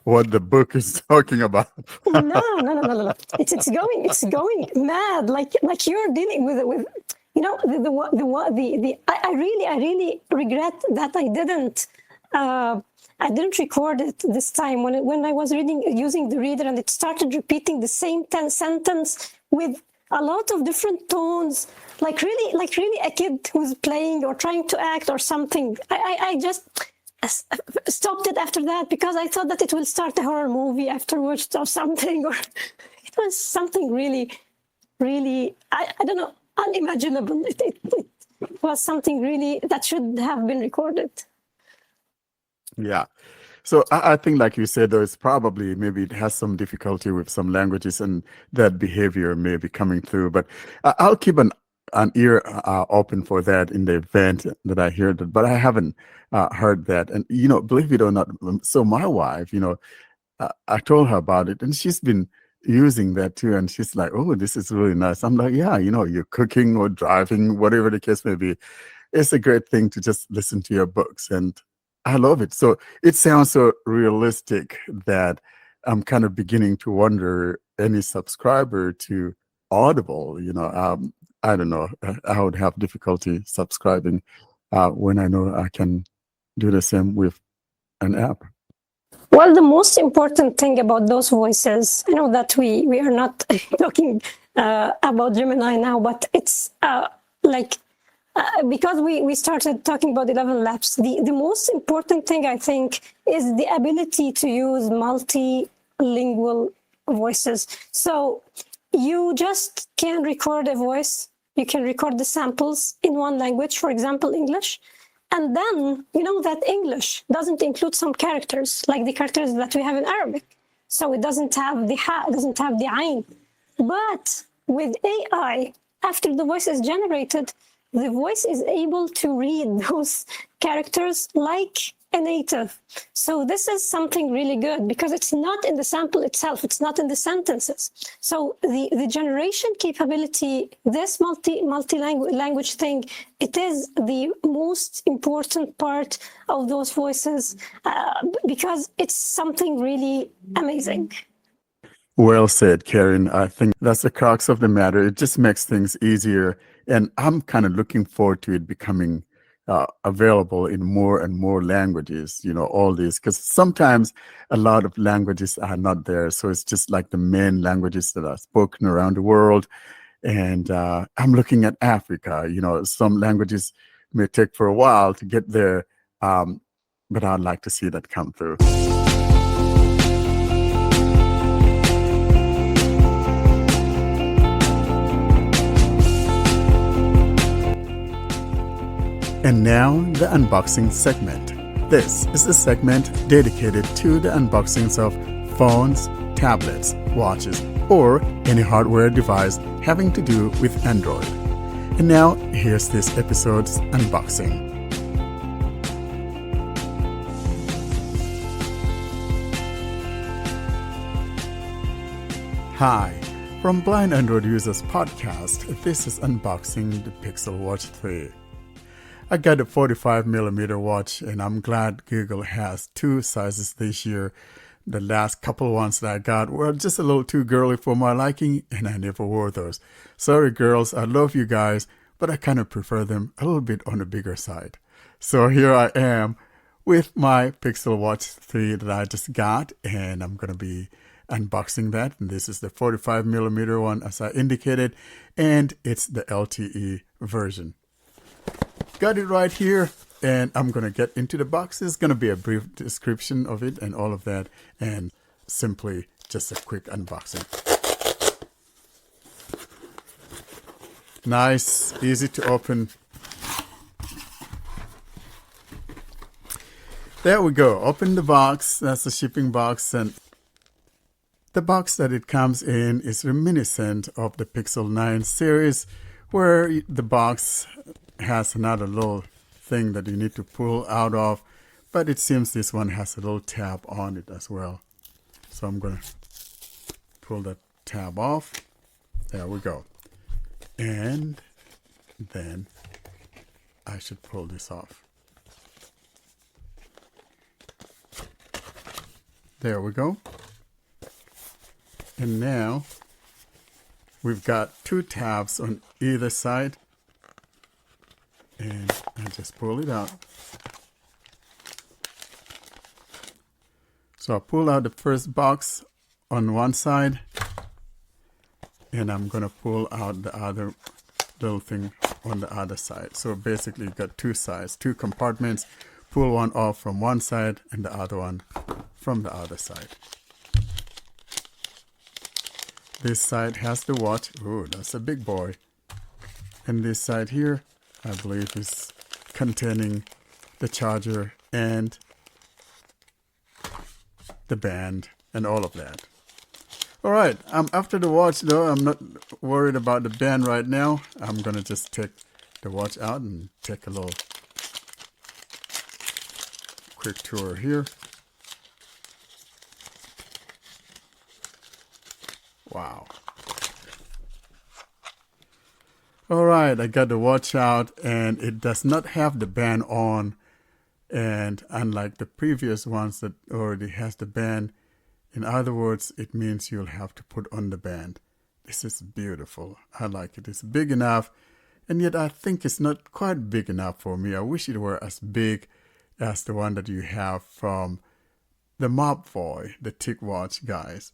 what the book is talking about. No. It's going mad. Like you're dealing with you know I really regret that I didn't record it this time when I was using the reader, and it started repeating the same sentence with a lot of different tones, like really a kid who's playing or trying to act or something. I just stopped it after that because I thought that it will start a horror movie afterwards or something, or it was something really, I don't know, unimaginable. It was something really that should have been recorded. Yeah. So I think, like you said, though, it's probably maybe it has some difficulty with some languages and that behavior may be coming through. But I'll keep an ear open for that in the event that I hear that. But I haven't heard that. And, you know, believe it or not, so my wife, you know, I told her about it and she's been using that too. And she's like, oh, this is really nice. I'm like, yeah, you know, you're cooking or driving, whatever the case may be. It's a great thing to just listen to your books. And I love it. So it sounds so realistic that I'm kind of beginning to wonder any subscriber to Audible, you know, I don't know, I would have difficulty subscribing when I know I can do the same with an app. Well, the most important thing about those voices, I know that we are not talking about Gemini now, but it's because we started talking about 11 Labs, the most important thing, I think, is the ability to use multilingual voices. So you just can record a voice, you can record the samples in one language, for example, English, and then you know that English doesn't include some characters, like the characters that we have in Arabic. So it doesn't have the ha, it doesn't have the ayn. But with AI, after the voice is generated, the voice is able to read those characters like a native. So this is something really good because it's not in the sample itself, it's not in the sentences. So the generation capability, this multi-language thing, it is the most important part of those voices because it's something really amazing. Well said, Karen. I think that's the crux of the matter. It just makes things easier. And I'm kind of looking forward to it becoming available in more and more languages, you know, all these, because sometimes a lot of languages are not there. So it's just like the main languages that are spoken around the world. And I'm looking at Africa, you know, some languages may take for a while to get there, but I'd like to see that come through. And now, the unboxing segment. This is the segment dedicated to the unboxings of phones, tablets, watches, or any hardware device having to do with Android. And now, here's this episode's unboxing. Hi, from Blind Android Users Podcast, this is unboxing the Pixel Watch 3. I got a 45mm watch, and I'm glad Google has two sizes this year. The last couple ones that I got were just a little too girly for my liking, and I never wore those. Sorry, girls, I love you guys, but I kind of prefer them a little bit on the bigger side. So here I am with my Pixel Watch 3 that I just got, and I'm going to be unboxing that. And this is the 45mm one, as I indicated, and it's the LTE version. Got it right here, and I'm going to get into the box. There's going to be a brief description of it and all of that, and simply just a quick unboxing. Nice, easy to open. There we go. Open the box. That's the shipping box, and the box that it comes in is reminiscent of the Pixel 9 series, where the box has another little thing that you need to pull out of, but it seems this one has a little tab on it as well. So I'm going to pull that tab off. There we go. And then I should pull this off. There we go. And now we've got 2 tabs on either side. And I just pull it out. So I pull out the first box on one side, and I'm going to pull out the other little thing on the other side. So basically you've got 2 sides, 2 compartments. Pull one off from one side and the other one from the other side. This side has the watch. Oh, that's a big boy. And this side here, I believe, is containing the charger and the band and all of that. All right, after the watch though, I'm not worried about the band right now. I'm gonna just take the watch out and take a little quick tour here. Wow. All right, I got the watch out and it does not have the band on. And unlike the previous ones that already has the band, in other words, it means you'll have to put on the band. This is beautiful. I like it. It's big enough, and yet I think it's not quite big enough for me. I wish it were as big as the one that you have from the Mop Boy, the TicWatch guys.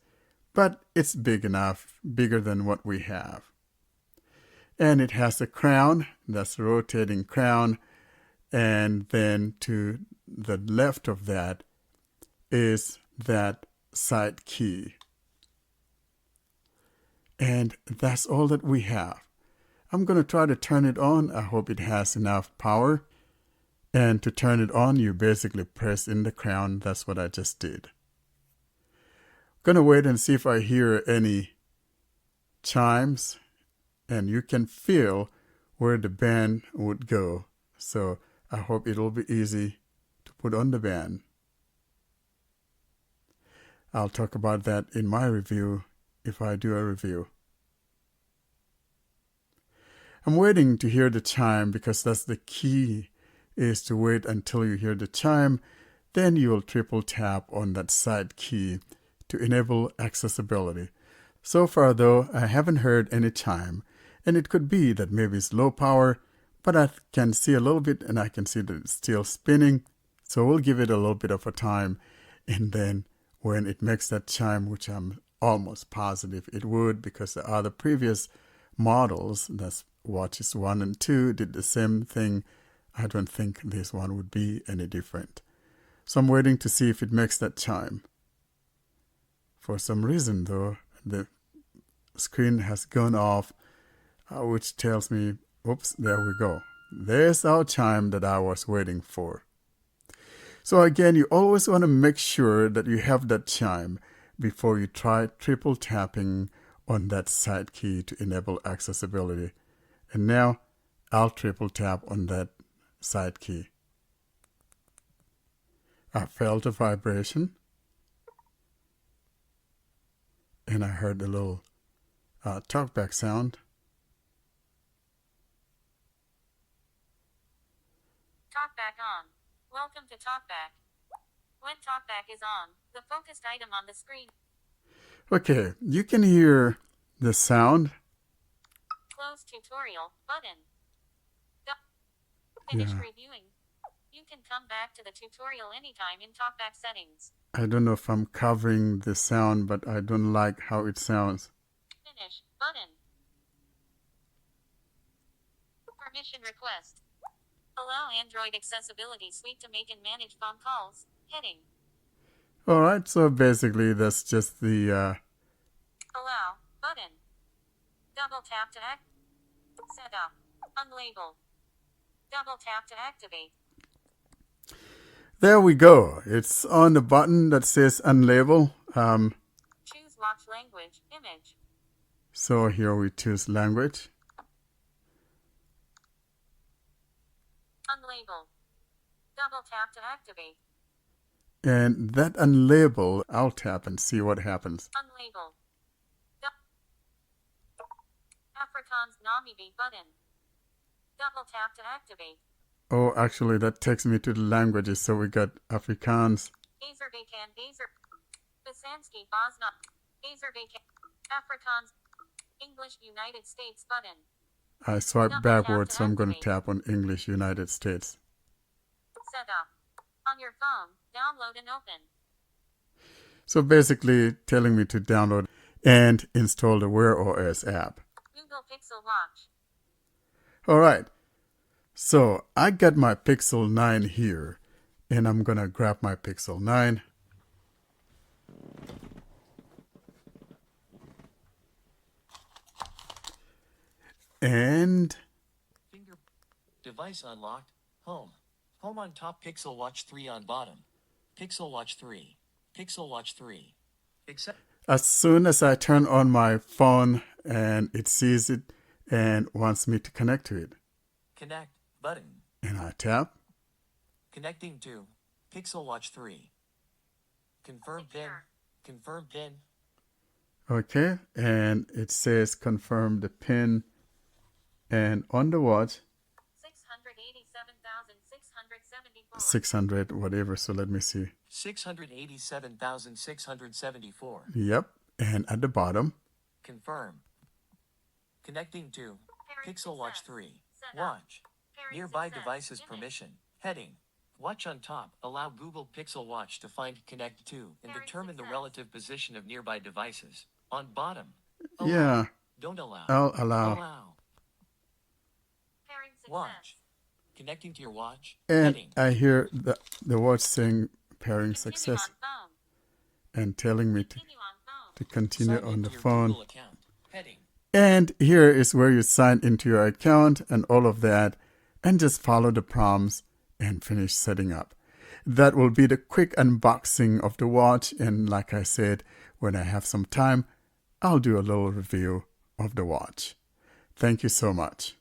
But it's big enough, bigger than what we have. And it has a crown, that's a rotating crown. And then to the left of that is that side key. And that's all that we have. I'm going to try to turn it on. I hope it has enough power. And to turn it on, you basically press in the crown. That's what I just did. I'm going to wait and see if I hear any chimes. And you can feel where the band would go. So I hope it'll be easy to put on the band. I'll talk about that in my review if I do a review. I'm waiting to hear the chime because that's the key, is to wait until you hear the chime. Then you'll triple tap on that side key to enable accessibility. So far though, I haven't heard any chime, and it could be that maybe it's low power, but I can see a little bit and I can see that it's still spinning. So we'll give it a little bit of a time, and then when it makes that chime, which I'm almost positive it would because the other previous models, that's watches 1 and 2, did the same thing. I don't think this one would be any different. So I'm waiting to see if it makes that chime. For some reason though, the screen has gone off, which tells me, oops, there we go. There's our chime that I was waiting for. So again, you always want to make sure that you have that chime before you try triple tapping on that side key to enable accessibility. And now I'll triple tap on that side key. I felt a vibration. And I heard a little talkback sound. Talkback on. Welcome to Talkback. When Talkback is on, the focused item on the screen. Okay, you can hear the sound. Close tutorial button. Finish Yeah. reviewing. You can come back to the tutorial anytime in Talkback settings. I don't know if I'm covering the sound, but I don't like how it sounds. Finish button. Permission request. Allow Android Accessibility Suite to make and manage phone calls. Heading. All right, so basically that's just the Allow button. Double tap to act. Setup. Unlabeled. Double tap to activate. there we go. It's on the button that says unlabel. Choose watch language. Image. So here we choose language. Unlabel. Double tap to activate. And that unlabel, I'll tap and see what happens. Unlabel. Afrikaans Namibi button. Double tap to activate. Oh, actually, that takes me to the languages. So we got Afrikaans. Azerbaijan, Basanski, Bosna, Azerbaijan, Afrikaans, English, United States button. I swipe Double backwards, tap to so I'm going to activate. tap on English, United States. Set up. On your phone, download and open. So basically telling me to download and install the Wear OS app. Google Pixel Watch. All right. So I got my Pixel 9 here, and I'm going to grab my Pixel 9. And Finger. Device unlocked. Home. Home on top. Pixel Watch 3 on bottom. Pixel Watch 3. Pixel Watch 3. Accept. as soon as I turn on my phone and it sees it and wants me to connect to it, Connect. Button. and I tap, Connecting to Pixel Watch 3. Confirm pin. Secure. Confirm pin. okay, and it says confirm the pin, and on the watch, 687,674. 600 whatever, so let me see. 687,674. Yep, and at the bottom, Confirm. Connecting to Pairing Pixel Watch success. 3. Set up. Watch. Pairing Nearby success. devices Image. permission. Heading. Watch on top. Allow Google Pixel Watch to find connect to and Pairing determine the success. relative position of nearby devices. On bottom. yeah, Don't allow. I'll allow. Allow. Pairing success. Watch. Connecting to your watch. And Heading. I hear the watch saying pairing Continue success on phone. and telling me Continue on phone. to continue Sign on into the your phone. Google account. Heading. And here is where you sign into your account and all of that, and just follow the prompts and finish setting up. That will be the quick unboxing of the watch, and like I said, when I have some time, I'll do a little review of the watch. Thank you so much.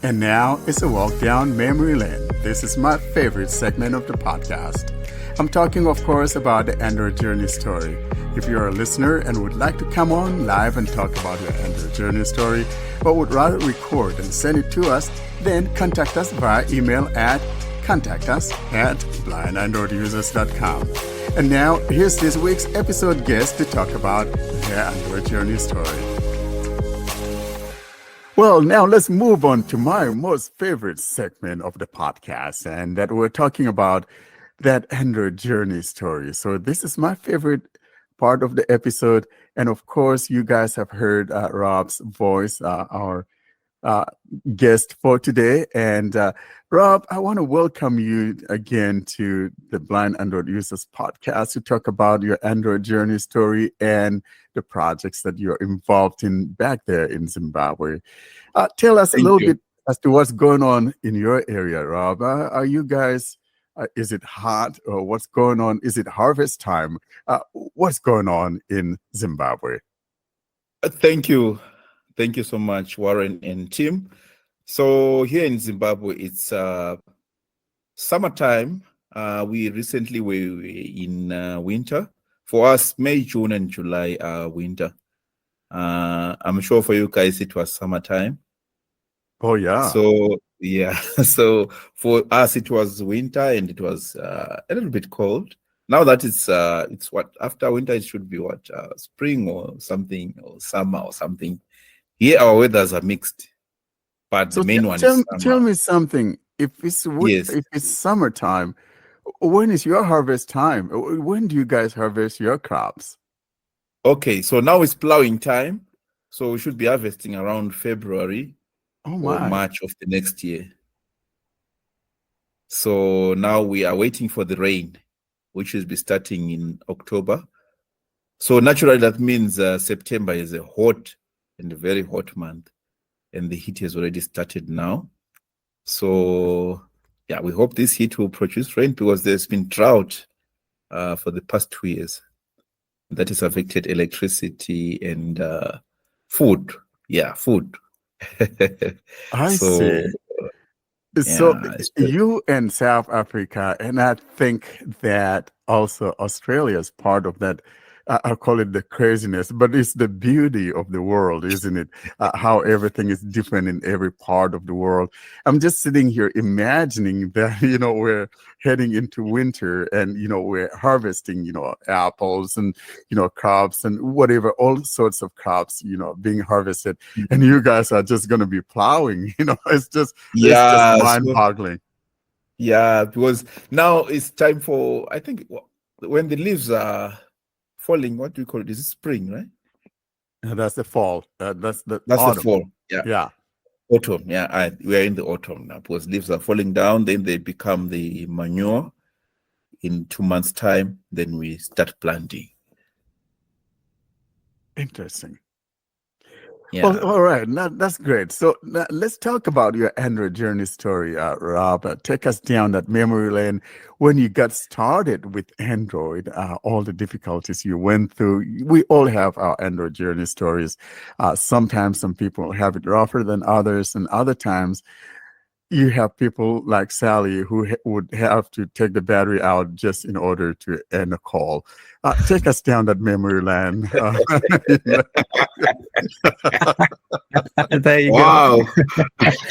And now it's a walk down memory lane. This is my favorite segment of the podcast. I'm talking, of course, about the Android Journey story. If you're a listener and would like to come on live and talk about your Android Journey story, but would rather record and send it to us, then contact us via email at contactus@blindandroidusers.com. And now, here's this week's episode guest to talk about their Android Journey story. Well, now let's move on to my most favorite segment of the podcast, and that we're talking about that Android Journey story. So this is my favorite part of the episode. And of course, you guys have heard Rob's voice, our guest for today. And Rob, I want to welcome you again to the Blind Android Users podcast to talk about your Android Journey story and the projects that you're involved in back there in Zimbabwe. Tell us a Thank little you. bit as to what's going on in your area, Rob. Are you guys, is it hot or what's going on? Is it harvest time? What's going on in Zimbabwe? Thank you. Thank you so much, Warren and Tim. So here in Zimbabwe, it's summertime. We recently were in winter. For us, May, June, and July are winter. I'm sure for you guys it was summertime. Oh, yeah. So yeah, so for us it was winter and it was a little bit cold. Now that it's what after winter it should be what spring or something or summer or something. Here our weathers are mixed, but So the main one tell, is tell summer. me something. If it's Yes. if it's summertime, when is your harvest time? When do you guys harvest your crops? Okay, so now it's plowing time, so we should be harvesting around February Oh or my! March of the next year. So now we are waiting for the rain, which will be starting in October. So naturally, that means September is a hot and a very hot month, and the heat has already started now. So yeah, we hope this heat will produce rain because there's been drought for the past 2 years. that has affected electricity and food. Yeah, food. I So see. So yeah, you and South Africa, and I think that also Australia is part of that. I call it the craziness, but it's the beauty of the world, isn't it? How everything is different in every part of the world. I'm just sitting here imagining that, we're heading into winter and, we're harvesting, apples and, crops and whatever, all sorts of crops, being harvested. And you guys are just going to be plowing, it's just yeah, mind-boggling. yeah, because now it's time for, I think, when the leaves are falling, what do you call it? Is it spring, right? That's the fall. That's the That's autumn. the fall. Yeah. Yeah. Autumn. Yeah, we're in the autumn now because leaves are falling down. Then they become the manure. In 2 months' time, then we start planting. Interesting. Yeah. Well, all right. That's great. So let's talk about your Android journey story, Rob. Take us down that memory lane when you got started with Android, all the difficulties you went through. We all have our Android journey stories. Sometimes some people have it rougher than others, and other times you have people like Sally who would have to take the battery out just in order to end a call. Take us down that memory lane. There you Wow. go.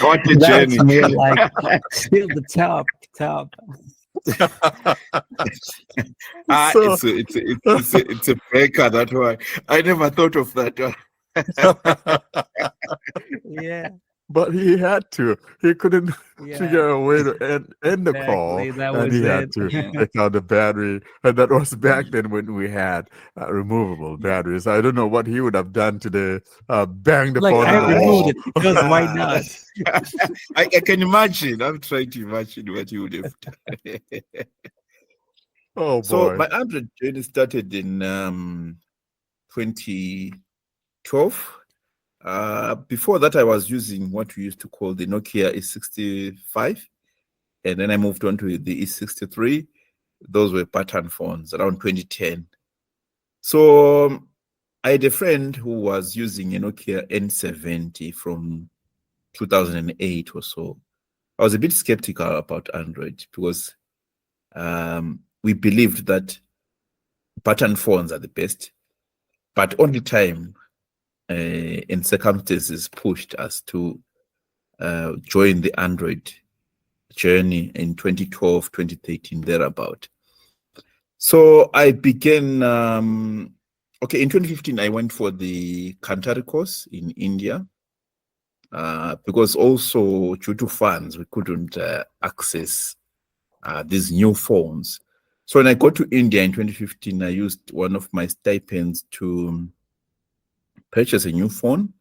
What a That's journey. me, like still the top. So- It's a breaker. That one. I never thought of that one. Yeah. But he had to. He couldn't Yeah. figure a way to end the call, Exactly, that and was he had it. to take out the battery. And that was back then when we had removable batteries. I don't know what he would have done today. Bang the Like phone I on the removed wall. it because why not? I can imagine. I'm trying to imagine what you would have done. Oh So boy! my Android journey started in 2012. Before that, I was using what we used to call the Nokia E65, and then I moved on to the E63. Those were pattern phones around 2010. So I had a friend who was using a Nokia N70 from 2008 or so. I was a bit skeptical about Android because we believed that pattern phones are the best, but only time and circumstances pushed us to join the Android journey in 2012, 2013, thereabout. So I began, in 2015, I went for the Kantari course in India because also due to funds, we couldn't access these new phones. So when I got to India in 2015, I used one of my stipends to purchase a new phone.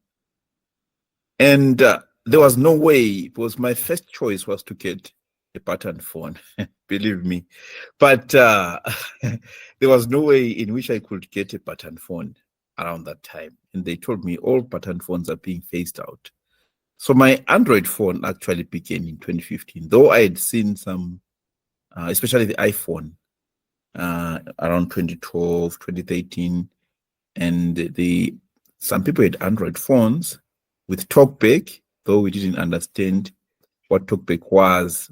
And there was no way, because my first choice was to get a pattern phone, believe me. But there was no way in which I could get a pattern phone around that time. And they told me all pattern phones are being phased out. So my Android phone actually began in 2015, though I had seen some, especially the iPhone, around 2012, 2013. And some people had Android phones with TalkBack, though we didn't understand what TalkBack was.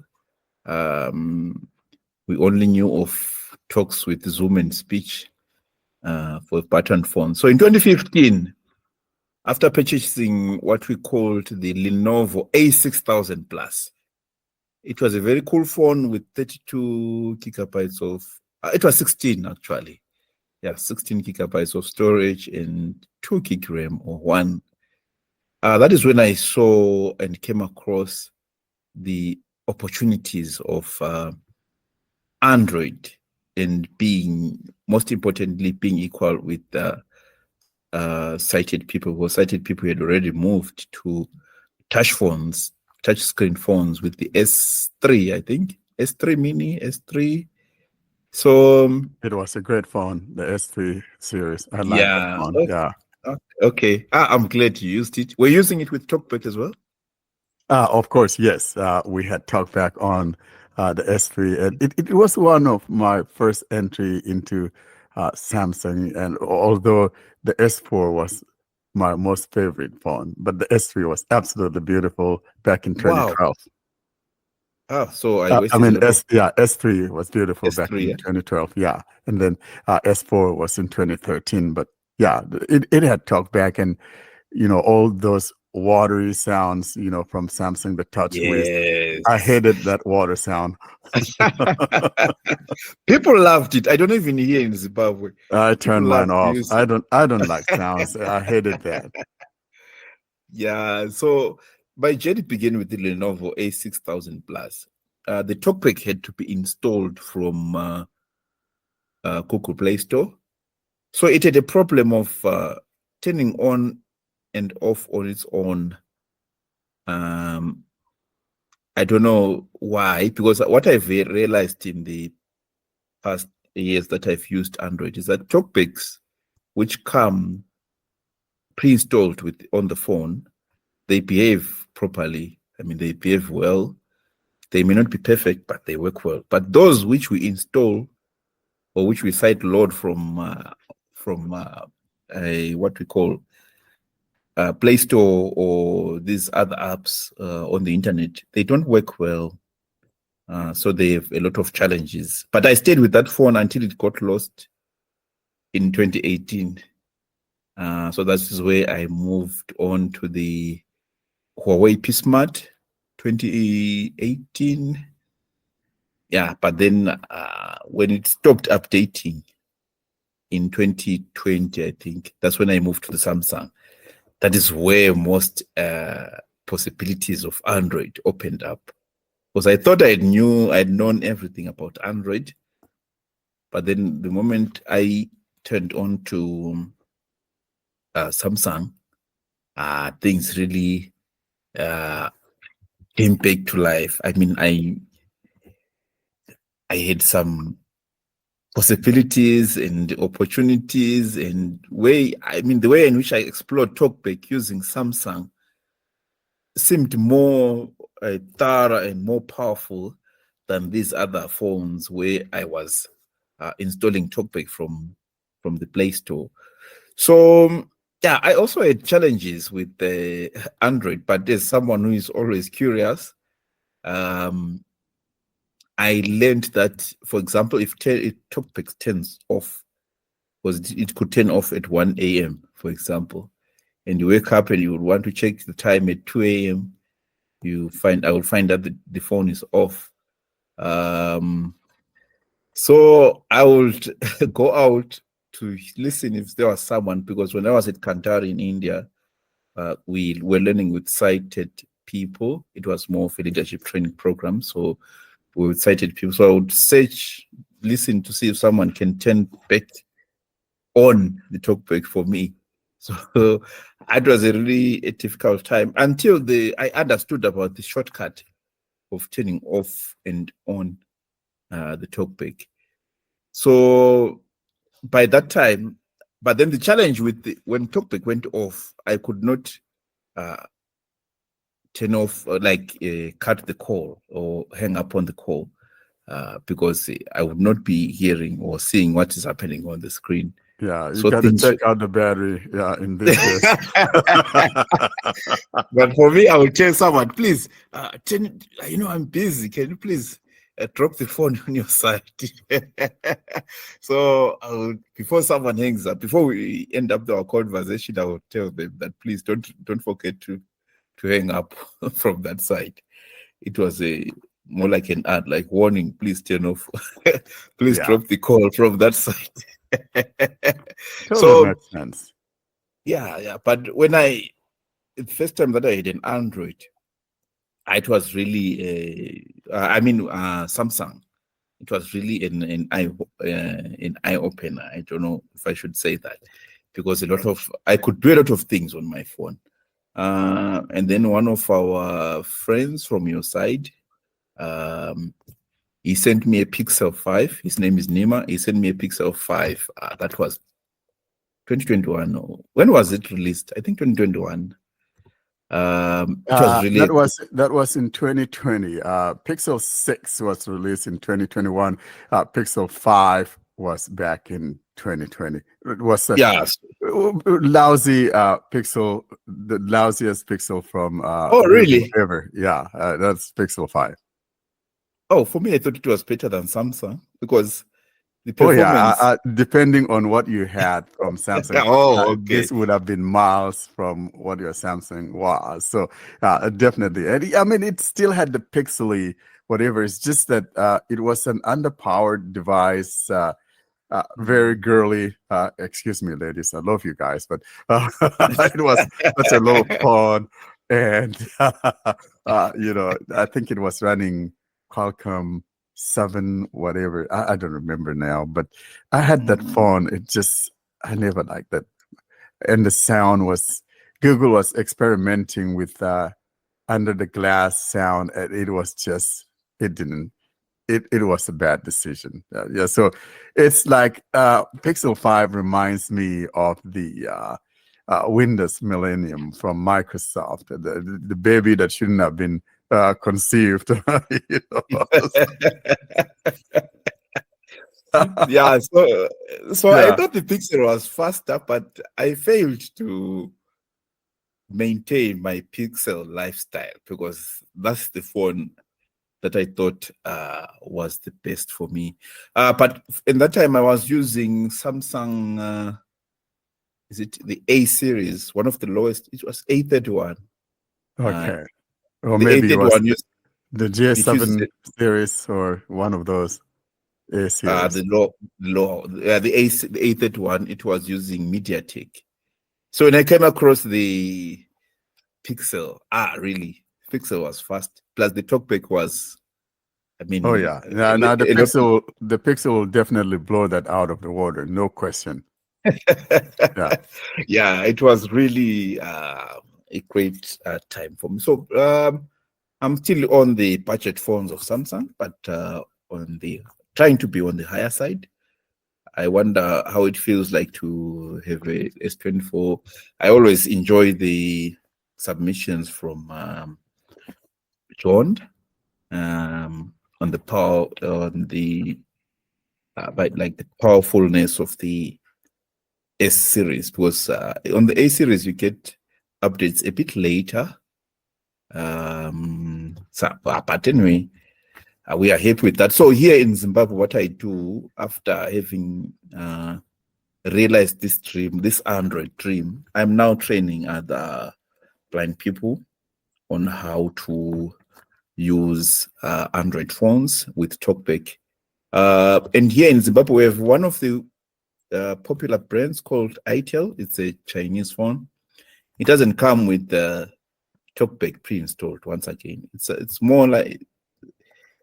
We only knew of talks with Zoom and speech for pattern phones. So in 2015, after purchasing what we called the Lenovo A6000 Plus, it was a very cool phone with 32 gigabytes of, it was 16 actually. Yeah, 16 gigabytes of storage and 2 gig RAM or 1. That is when I saw and came across the opportunities of Android and most importantly, being equal with sighted people, who sighted people had already moved to touch screen phones with the S3, I think, S3 Mini, S3. So It was a great phone, the S3 series. I like that yeah, phone. Yeah. okay. I'm glad you used it. We're using it with TalkBack as well. Of course, yes. We had talked back on the S3, and it was one of my first entry into Samsung, and although the S4 was my most favorite phone, but the S3 was absolutely beautiful back in Wow. 2012. So I I wasted a mean, lot of S3 was beautiful back S3, in yeah? 2012, yeah, and then S4 was in 2013. But yeah, it had talkback, and all those watery sounds, from Samsung, the Touch Wiz. I Yes. hated that water sound. People loved it. I don't even hear in Zimbabwe. I People turned mine loved off. music. I don't like sounds. I hated that. Yeah. So my journey began with the Lenovo A6000 Plus. The TalkBack had to be installed from Google Play Store. So it had a problem of turning on and off on its own. I don't know why, because what I've realized in the past years that I've used Android is that TalkBacks, which come pre-installed on the phone, they behave properly. I mean, they behave well. They may not be perfect, but they work well. But those which we install or which we side load from what we call Play Store or these other apps on the internet, they don't work well. So they have a lot of challenges. But I stayed with that phone until it got lost in 2018. So that's where I moved on to the Huawei P Smart 2018. Yeah, but then when it stopped updating in 2020, I think that's when I moved to the Samsung. That is where most possibilities of Android opened up. Because I thought I'd known everything about Android, but then the moment I turned on to Samsung, things really came back to life. I mean, I had some possibilities and opportunities, and the way in which I explored TalkBack using Samsung seemed more thorough and more powerful than these other phones where I was installing TalkBack from the Play Store. So yeah, I also had challenges with the Android, but as someone who is always curious, I learned that, for example, if TalkBack turns off, because it could turn off at 1 a.m., for example, and you wake up and you would want to check the time at 2 a.m., I will find that the phone is off. So I would go out to listen if there was someone, because when I was at Kantari in India, we were learning with sighted people. It was more of a leadership training program. So we were sighted people. So I would listen to see if someone can turn back on the TalkBack for me. So it was a really difficult time until I understood about the shortcut of turning off and on the TalkBack. So by that time, but then the challenge when TalkBack went off, I could not turn off, cut the call or hang up on the call because I would not be hearing or seeing what is happening on the screen. Yeah, you So got to check out the battery. Yeah, in this case. But for me, I would tell someone, please, I'm busy. Can you please drop the phone on your side? So before someone hangs up, before we end up our conversation, I would tell them that please don't forget to hang up from that side. It was more like an ad, like warning, please turn off. Please drop the call from that side. Totally makes sense. Yeah. But when the first time that I had an Android, it was really, Samsung. It was really an eye opener. I don't know if I should say that, because I could do a lot of things on my phone. And then one of our friends from your side, he sent me a Pixel 5. His name is Nima. He sent me a Pixel 5. That was 2021. When was it released? I think 2021. It was really that was in 2020. Pixel 6 was released in 2021. Pixel 5 was back in 2020. It was a Yes. lousy Pixel, the lousiest Pixel from Oh, Google really? ever. Yeah, that's Pixel 5. Oh, for me, I thought it was better than Samsung because the Oh yeah, performance. depending on what you had from Samsung, Oh, okay. this would have been miles from what your Samsung was. So definitely, and I mean, it still had the pixely whatever. It's just that it was an underpowered device, very girly. Excuse me, ladies, I love you guys, but it was such a low phone, and I think it was running Qualcomm 7 whatever. I don't remember now, but I had that phone. I never liked that. And the sound was, Google was experimenting with under the glass sound, and it was just, it was a bad decision. Yeah, so it's like Pixel 5 reminds me of the Windows Millennium from Microsoft, the baby that shouldn't have been conceived. You know? Yeah, so Yeah. I thought the Pixel was faster, but I failed to maintain my Pixel lifestyle because that's the phone that I thought was the best for me. But in that time, I was using Samsung. Is it the A series? One of the lowest. It was A31. Okay. Or The maybe it was A31 used the it uses J7 series or one of those A series. the the A31. It was using MediaTek. So when I came across the Pixel, really, Pixel was fast. Plus the talkback was, I mean, Oh yeah. Now the Pixel will definitely blow that out of the water, no question. Yeah. Yeah, it was really a great time for me. So I'm still on the budget phones of Samsung, but trying to be on the higher side. I wonder how it feels like to have a S24. I always enjoy the submissions from John on the power on the by like the powerfulness of the S series, because on the A series you get updates a bit later. But anyway, we are happy with that. So here in Zimbabwe, what I do after having realized this Android dream, I'm now training other blind people on how to use Android phones with TalkBack. And here in Zimbabwe, we have one of the popular brands called itel. It's a Chinese phone. It doesn't come with the TalkBack pre-installed. Once again, it's more like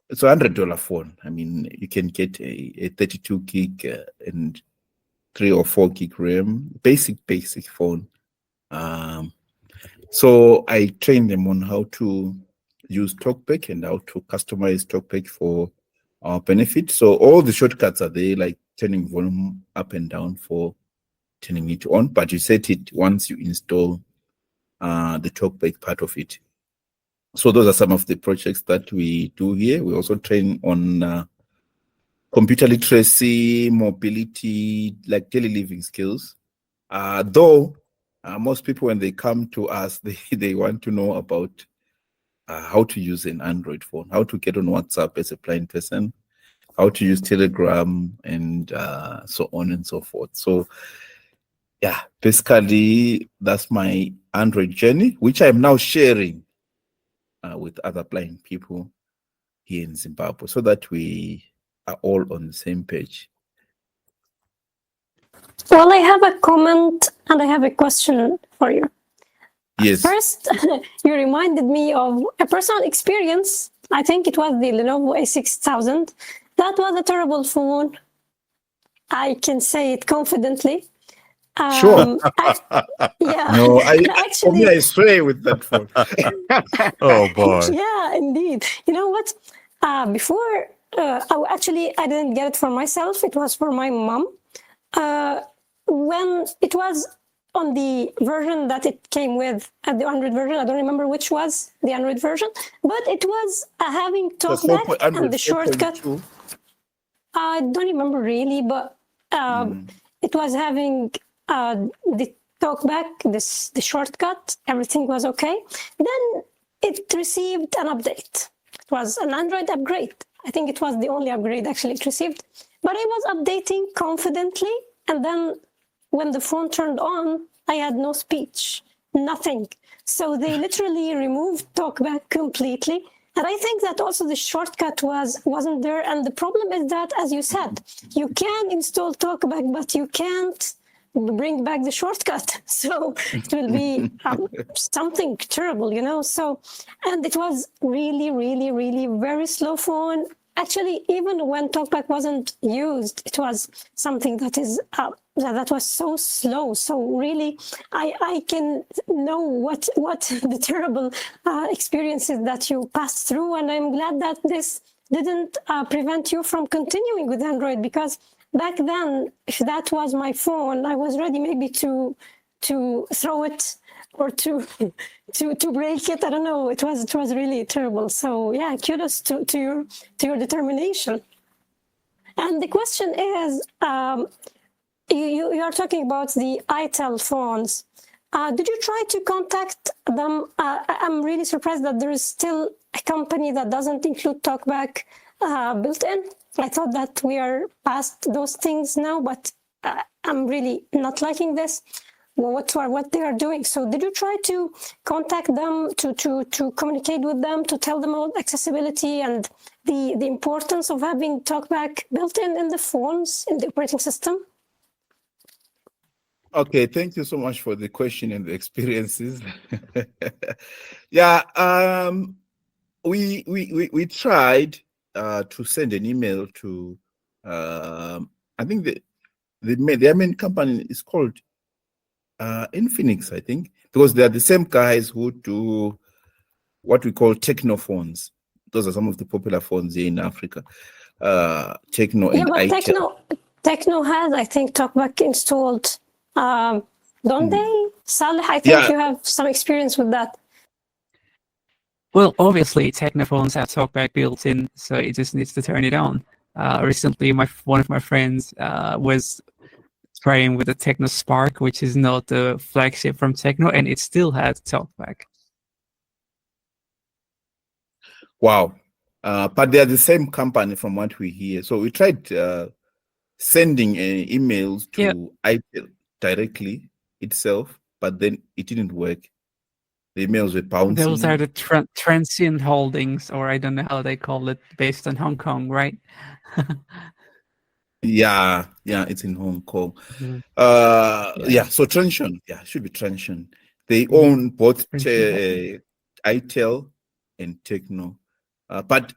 it's $100 phone. I mean, you can get a 32 gig and 3 or 4 gig RAM, basic phone. So I train them on how to use TalkBack and how to customize TalkBack for our benefit. So all the shortcuts are there, like turning volume up and down for turning it on, but you set it once you install the TalkBack part of it. So those are some of the projects that we do here. We also train on computer literacy, mobility, like daily living skills. Though most people, when they come to us, they want to know about how to use an Android phone, how to get on WhatsApp as a blind person, how to use Telegram, and so on and so forth. So yeah, basically that's my Android journey, which I'm now sharing with other blind people here in Zimbabwe, so that we are all on the same page. Well, I have a comment and I have a question for you. Yes. First, you reminded me of a personal experience. I think it was the Lenovo A6000. That was a terrible phone. I can say it confidently. Sure. Yeah. No, actually, for me, I stray with that phone. Oh boy. Yeah, indeed. You know what? Before, I didn't get it for myself. It was for my mom. When it was on the version that it came with, the Android version, I don't remember which was the Android version, but it was having TalkBack and the shortcut. I don't remember really, but it was having the talkback, the shortcut, everything was okay. Then it received an update. It was an Android upgrade. I think it was the only upgrade actually it received. But I was updating confidently, and then when the phone turned on, I had no speech, nothing. So they literally removed talkback completely. And I think that also the shortcut wasn't there. And the problem is that, as you said, you can install talkback, but you can't bring back the shortcut. So it will be something terrible, you know. So, and it was really, really, really very slow phone. Actually, even when talkback wasn't used, it was something that is that was so slow. So really, I can know what the terrible experiences that you passed through, and I'm glad that this didn't prevent you from continuing with Android, because back then, if that was my phone, I was ready maybe to throw it or to break it. I don't know. It was really terrible. So yeah, kudos to your determination. And the question is, you are talking about the ITEL phones. Did you try to contact them? I'm really surprised that there is still a company that doesn't include TalkBack built in. I thought that we are past those things now, but I'm really not liking this. What they are doing. So did you try to contact them, to communicate with them, to tell them about accessibility and the importance of having TalkBack built in the phones, in the operating system? Okay, thank you so much for the question and the experiences. Yeah, we tried to send an email to I think their main company is called Infinix, I think, because they are the same guys who do what we call techno phones. Those are some of the popular phones here in Africa. Techno and but ITEL. Techno has, I think, TalkBack installed. Don't they? Saleh, I think you have some experience with that. Well, obviously, Technophones have TalkBack built in, so it just needs to turn it on. Recently, one of my friends was trying with the Techno Spark, which is not the flagship from Techno, and it still had TalkBack. Wow. But they're the same company from what we hear. So we tried sending emails to ITEL directly itself, but then it didn't work. The emails were bouncing. Those are the transient holdings, or I don't know how they call it, based on Hong Kong, right? Yeah, it's in Hong Kong. Mm-hmm. So Transsion, should be Transsion. They own both ITEL and Techno, but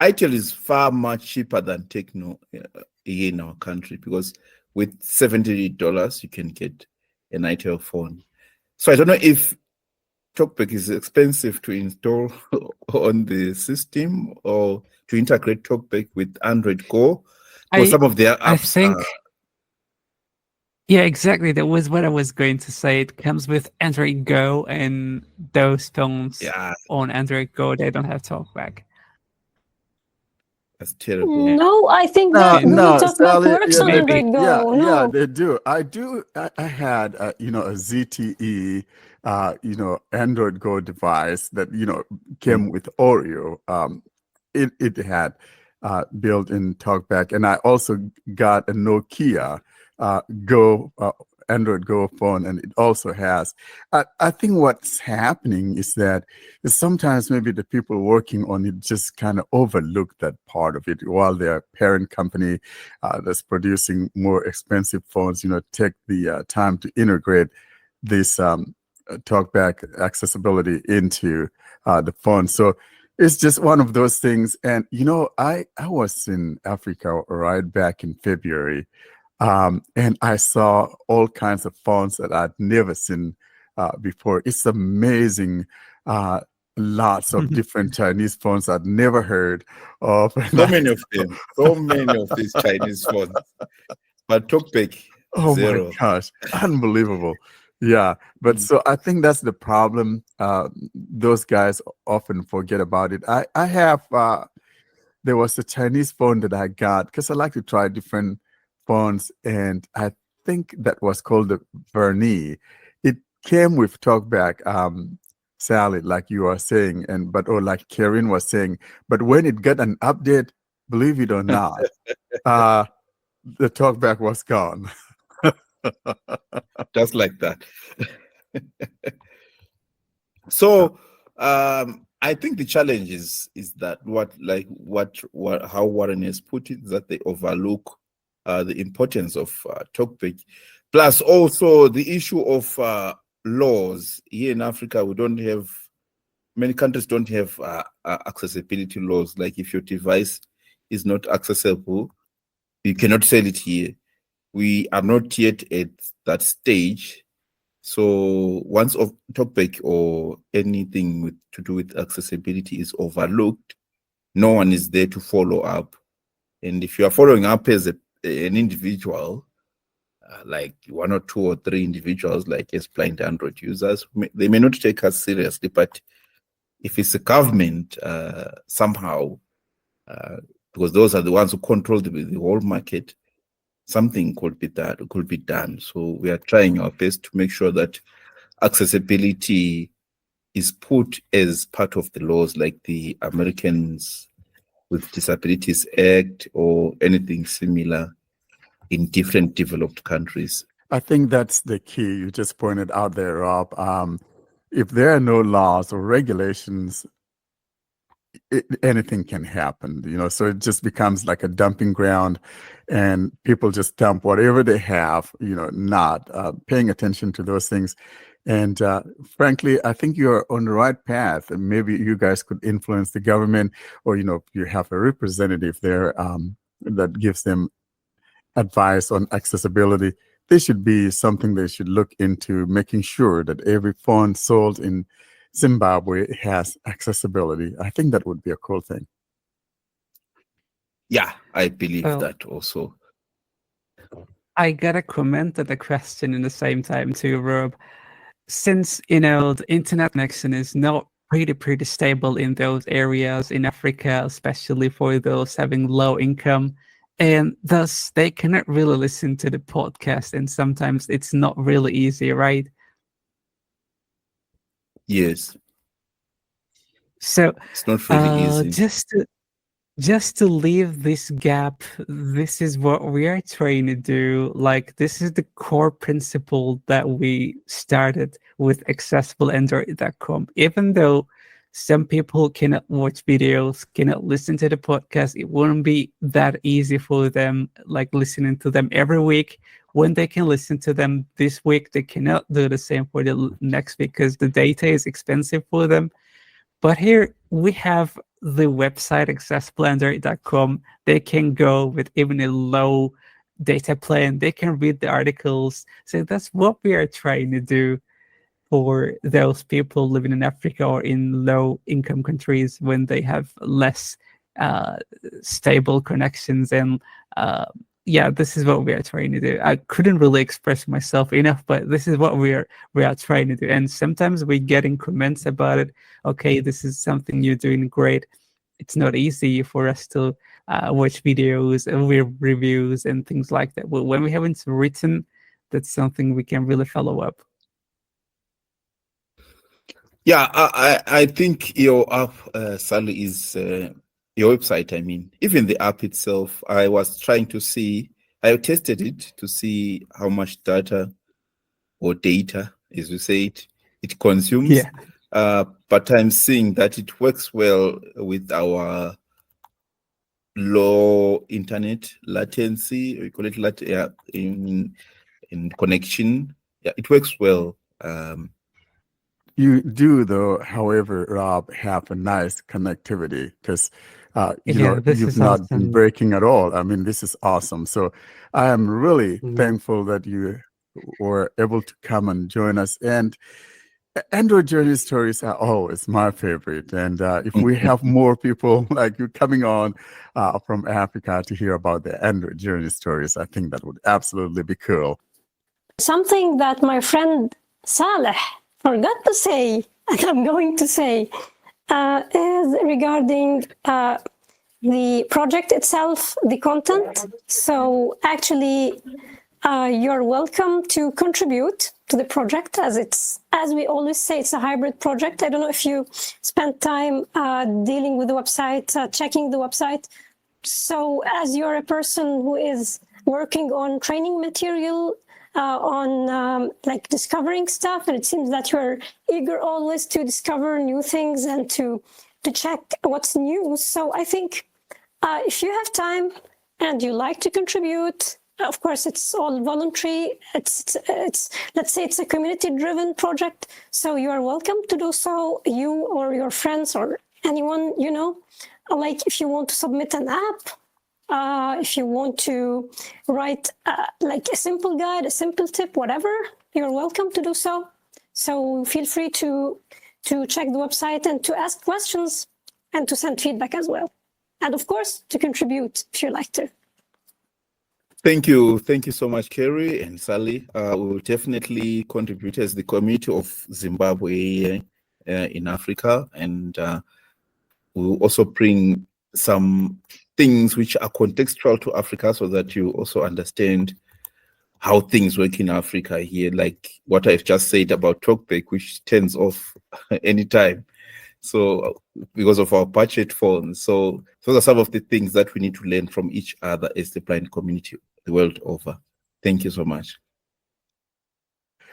ITEL is far much cheaper than Techno here in our country, because with $70 you can get an ITEL phone. So I don't know if TalkBack is expensive to install on the system, or to integrate TalkBack with Android Go. Or some of their apps. I think, yeah, exactly. That was what I was going to say. It comes with Android Go, and those phones on Android Go, they don't have TalkBack. That's terrible. No, I think that TalkBack works on Android Go. Yeah, they do. I had a ZTE Android Go device that came with Oreo. It had built-in TalkBack, and I also got a Nokia Go Android Go phone, and it also has. I think what's happening is that sometimes maybe the people working on it just kind of overlook that part of it, while their parent company that's producing more expensive phones, take the time to integrate this TalkBack accessibility into the phone. So it's just one of those things. And, I was in Africa right back in February, and I saw all kinds of phones that I'd never seen before. It's amazing. Lots of different Chinese phones I'd never heard of. So many of them. So many of these Chinese phones. But TalkBack, zero. My gosh. Unbelievable. Yeah, but so I think that's the problem. Those guys often forget about it. I have, there was a Chinese phone that I got because I like to try different phones, and I think that was called the Vernis. It came with TalkBack, Sally, like you are saying, or like Karen was saying. But when it got an update, believe it or not, the TalkBack was gone. Just like that. So I think the challenge is that how Warren has put it, that they overlook the importance of TalkBack. Plus also the issue of laws. Here in Africa, many countries don't have accessibility laws. Like if your device is not accessible, you cannot sell it here. We are not yet at that stage. So once TalkBack or anything to do with accessibility is overlooked, no one is there to follow up. And if you are following up as an individual, like 1 or 2 or 3 individuals, like as blind Android users, they may not take us seriously. But if it's a government, somehow, because those are the ones who control the whole market, something could be done. So we are trying our best to make sure that accessibility is put as part of the laws, like the Americans with Disabilities Act or anything similar in different developed countries. I think that's the key you just pointed out there, Rob. If there are no laws or regulations, anything can happen, so it just becomes like a dumping ground, and people just dump whatever they have, not paying attention to those things. And frankly, I think you're on the right path, and maybe you guys could influence the government, or you have a representative there that gives them advice on accessibility. This should be something they should look into, making sure that every phone sold in Zimbabwe has accessibility. I think that would be a cool thing. Yeah, I believe that also. I got a comment and a question in the same time too, Rob. Since, the internet connection is not pretty stable in those areas in Africa, especially for those having low income, and thus they cannot really listen to the podcast, and sometimes it's not really easy, right? Yes. So it's not really easy. Just to leave this gap, this is what we are trying to do. Like, this is the core principle that we started with accessibleandroid.com. Even though some people cannot watch videos, cannot listen to the podcast, it wouldn't be that easy for them, like listening to them every week. When they can listen to them this week, they cannot do the same for the next week because the data is expensive for them. But here we have the website accessibleandroid.com. They can go with even a low data plan. They can read the articles. So that's what we are trying to do for those people living in Africa or in low income countries when they have less stable connections. And this is what we are trying to do. I couldn't really express myself enough, but this is what we are trying to do. And sometimes we get in comments about it. Okay, this is something you're doing great. It's not easy for us to watch videos and reviews and things like that. But when we haven't written, that's something we can really follow up. Yeah, I think your app, Sally, is your website. I mean, even the app itself, I was trying to see, I tested it to see how much data, as you say it consumes. Yeah. But I'm seeing that it works well with our low internet latency. We call it in connection. Yeah, it works well. You do, though, however, Rob, have a nice connectivity because, you've not been breaking at all. I mean, this is awesome. So I am really thankful that you were able to come and join us. And Android journey stories are always my favorite. And if we have more people like you coming on from Africa to hear about the Android journey stories, I think that would absolutely be cool. Something that my friend Saleh forgot to say, and I'm going to say, is regarding the project itself, the content. So actually, you're welcome to contribute to the project, as we always say, it's a hybrid project. I don't know if you spent time dealing with the website, checking the website. So as you're a person who is working on training material, on like discovering stuff, and it seems that you're eager always to discover new things and to check what's new. So I think if you have time and you like to contribute, of course, it's all voluntary. It's let's say it's a community-driven project, so you are welcome to do so. You or your friends or anyone, you know, like if you want to submit an app, if you want to write like a simple guide, a simple tip, whatever, you're welcome to do so. So feel free to check the website and to ask questions and to send feedback as well. And of course, to contribute if you like to. Thank you so much, Kerry and Sally. We will definitely contribute as the community of Zimbabwe in Africa, and we will also bring some things which are contextual to Africa so that you also understand how things work in Africa here, like what I've just said about TalkBack, which turns off anytime. So because of our budget phones. So those are some of the things that we need to learn from each other as the blind community the world over. Thank you so much.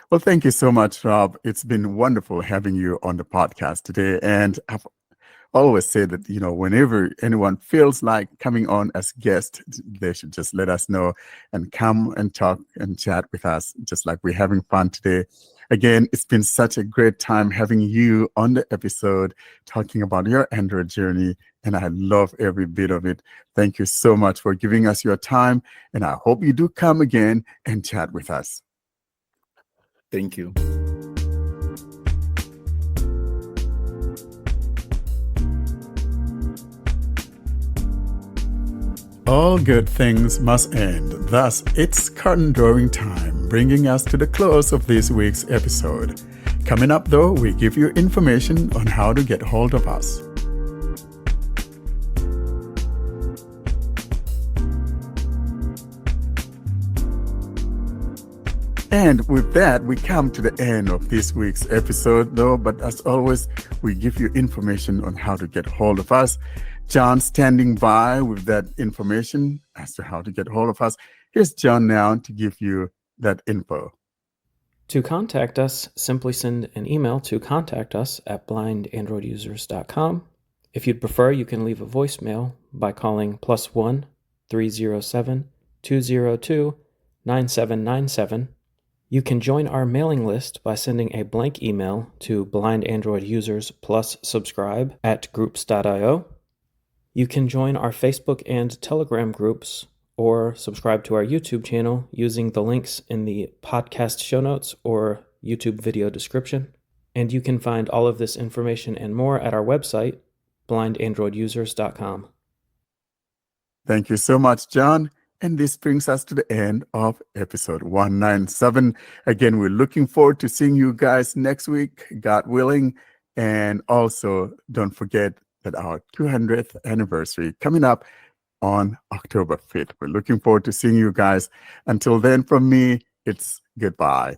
Well, thank you so much, Rob. It's been wonderful having you on the podcast today. And I've always said that, you know, whenever anyone feels like coming on as guest, they should just let us know and come and talk and chat with us, just like we're having fun today. Again, it's been such a great time having you on the episode, talking about your Android journey, and I love every bit of it. Thank you so much for giving us your time, and I hope you do come again and chat with us. Thank you. All good things must end. Thus, it's curtain drawing time, bringing us to the close of this week's episode. Coming up, though, we give you information on how to get hold of us. And with that, we come to the end of this week's episode, though. But as always, we give you information on how to get hold of us. John standing by with that information as to how to get hold of us. Here's John now to give you that info. To contact us, simply send an email to contactus@blindandroidusers.com. If you'd prefer, you can leave a voicemail by calling +1 307 202 9797. You can join our mailing list by sending a blank email to blindandroidusers plus subscribe @groups.io. You can join our Facebook and Telegram groups or subscribe to our YouTube channel using the links in the podcast show notes or YouTube video description. And you can find all of this information and more at our website, blindandroidusers.com. Thank you so much, John. And this brings us to the end of episode 197. Again, we're looking forward to seeing you guys next week, God willing. And also, don't forget that our 200th anniversary coming up on October 5th. We're looking forward to seeing you guys. Until then, from me, it's goodbye.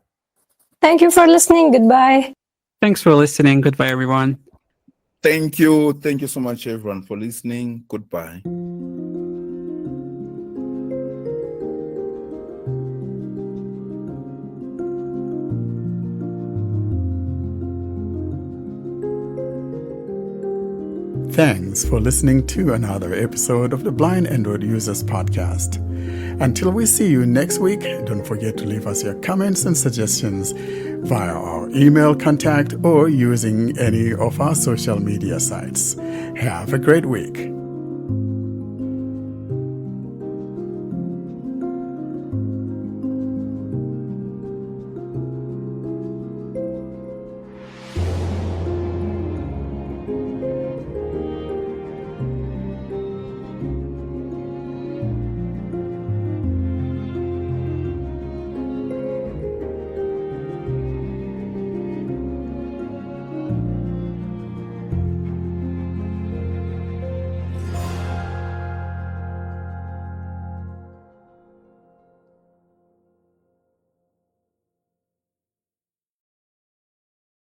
Thank you for listening. Goodbye. Thanks for listening. Goodbye, everyone. Thank you. Thank you so much, everyone, for listening. Goodbye. Thanks for listening to another episode of the Blind Android Users Podcast. Until we see you next week, don't forget to leave us your comments and suggestions via our email contact or using any of our social media sites. Have a great week.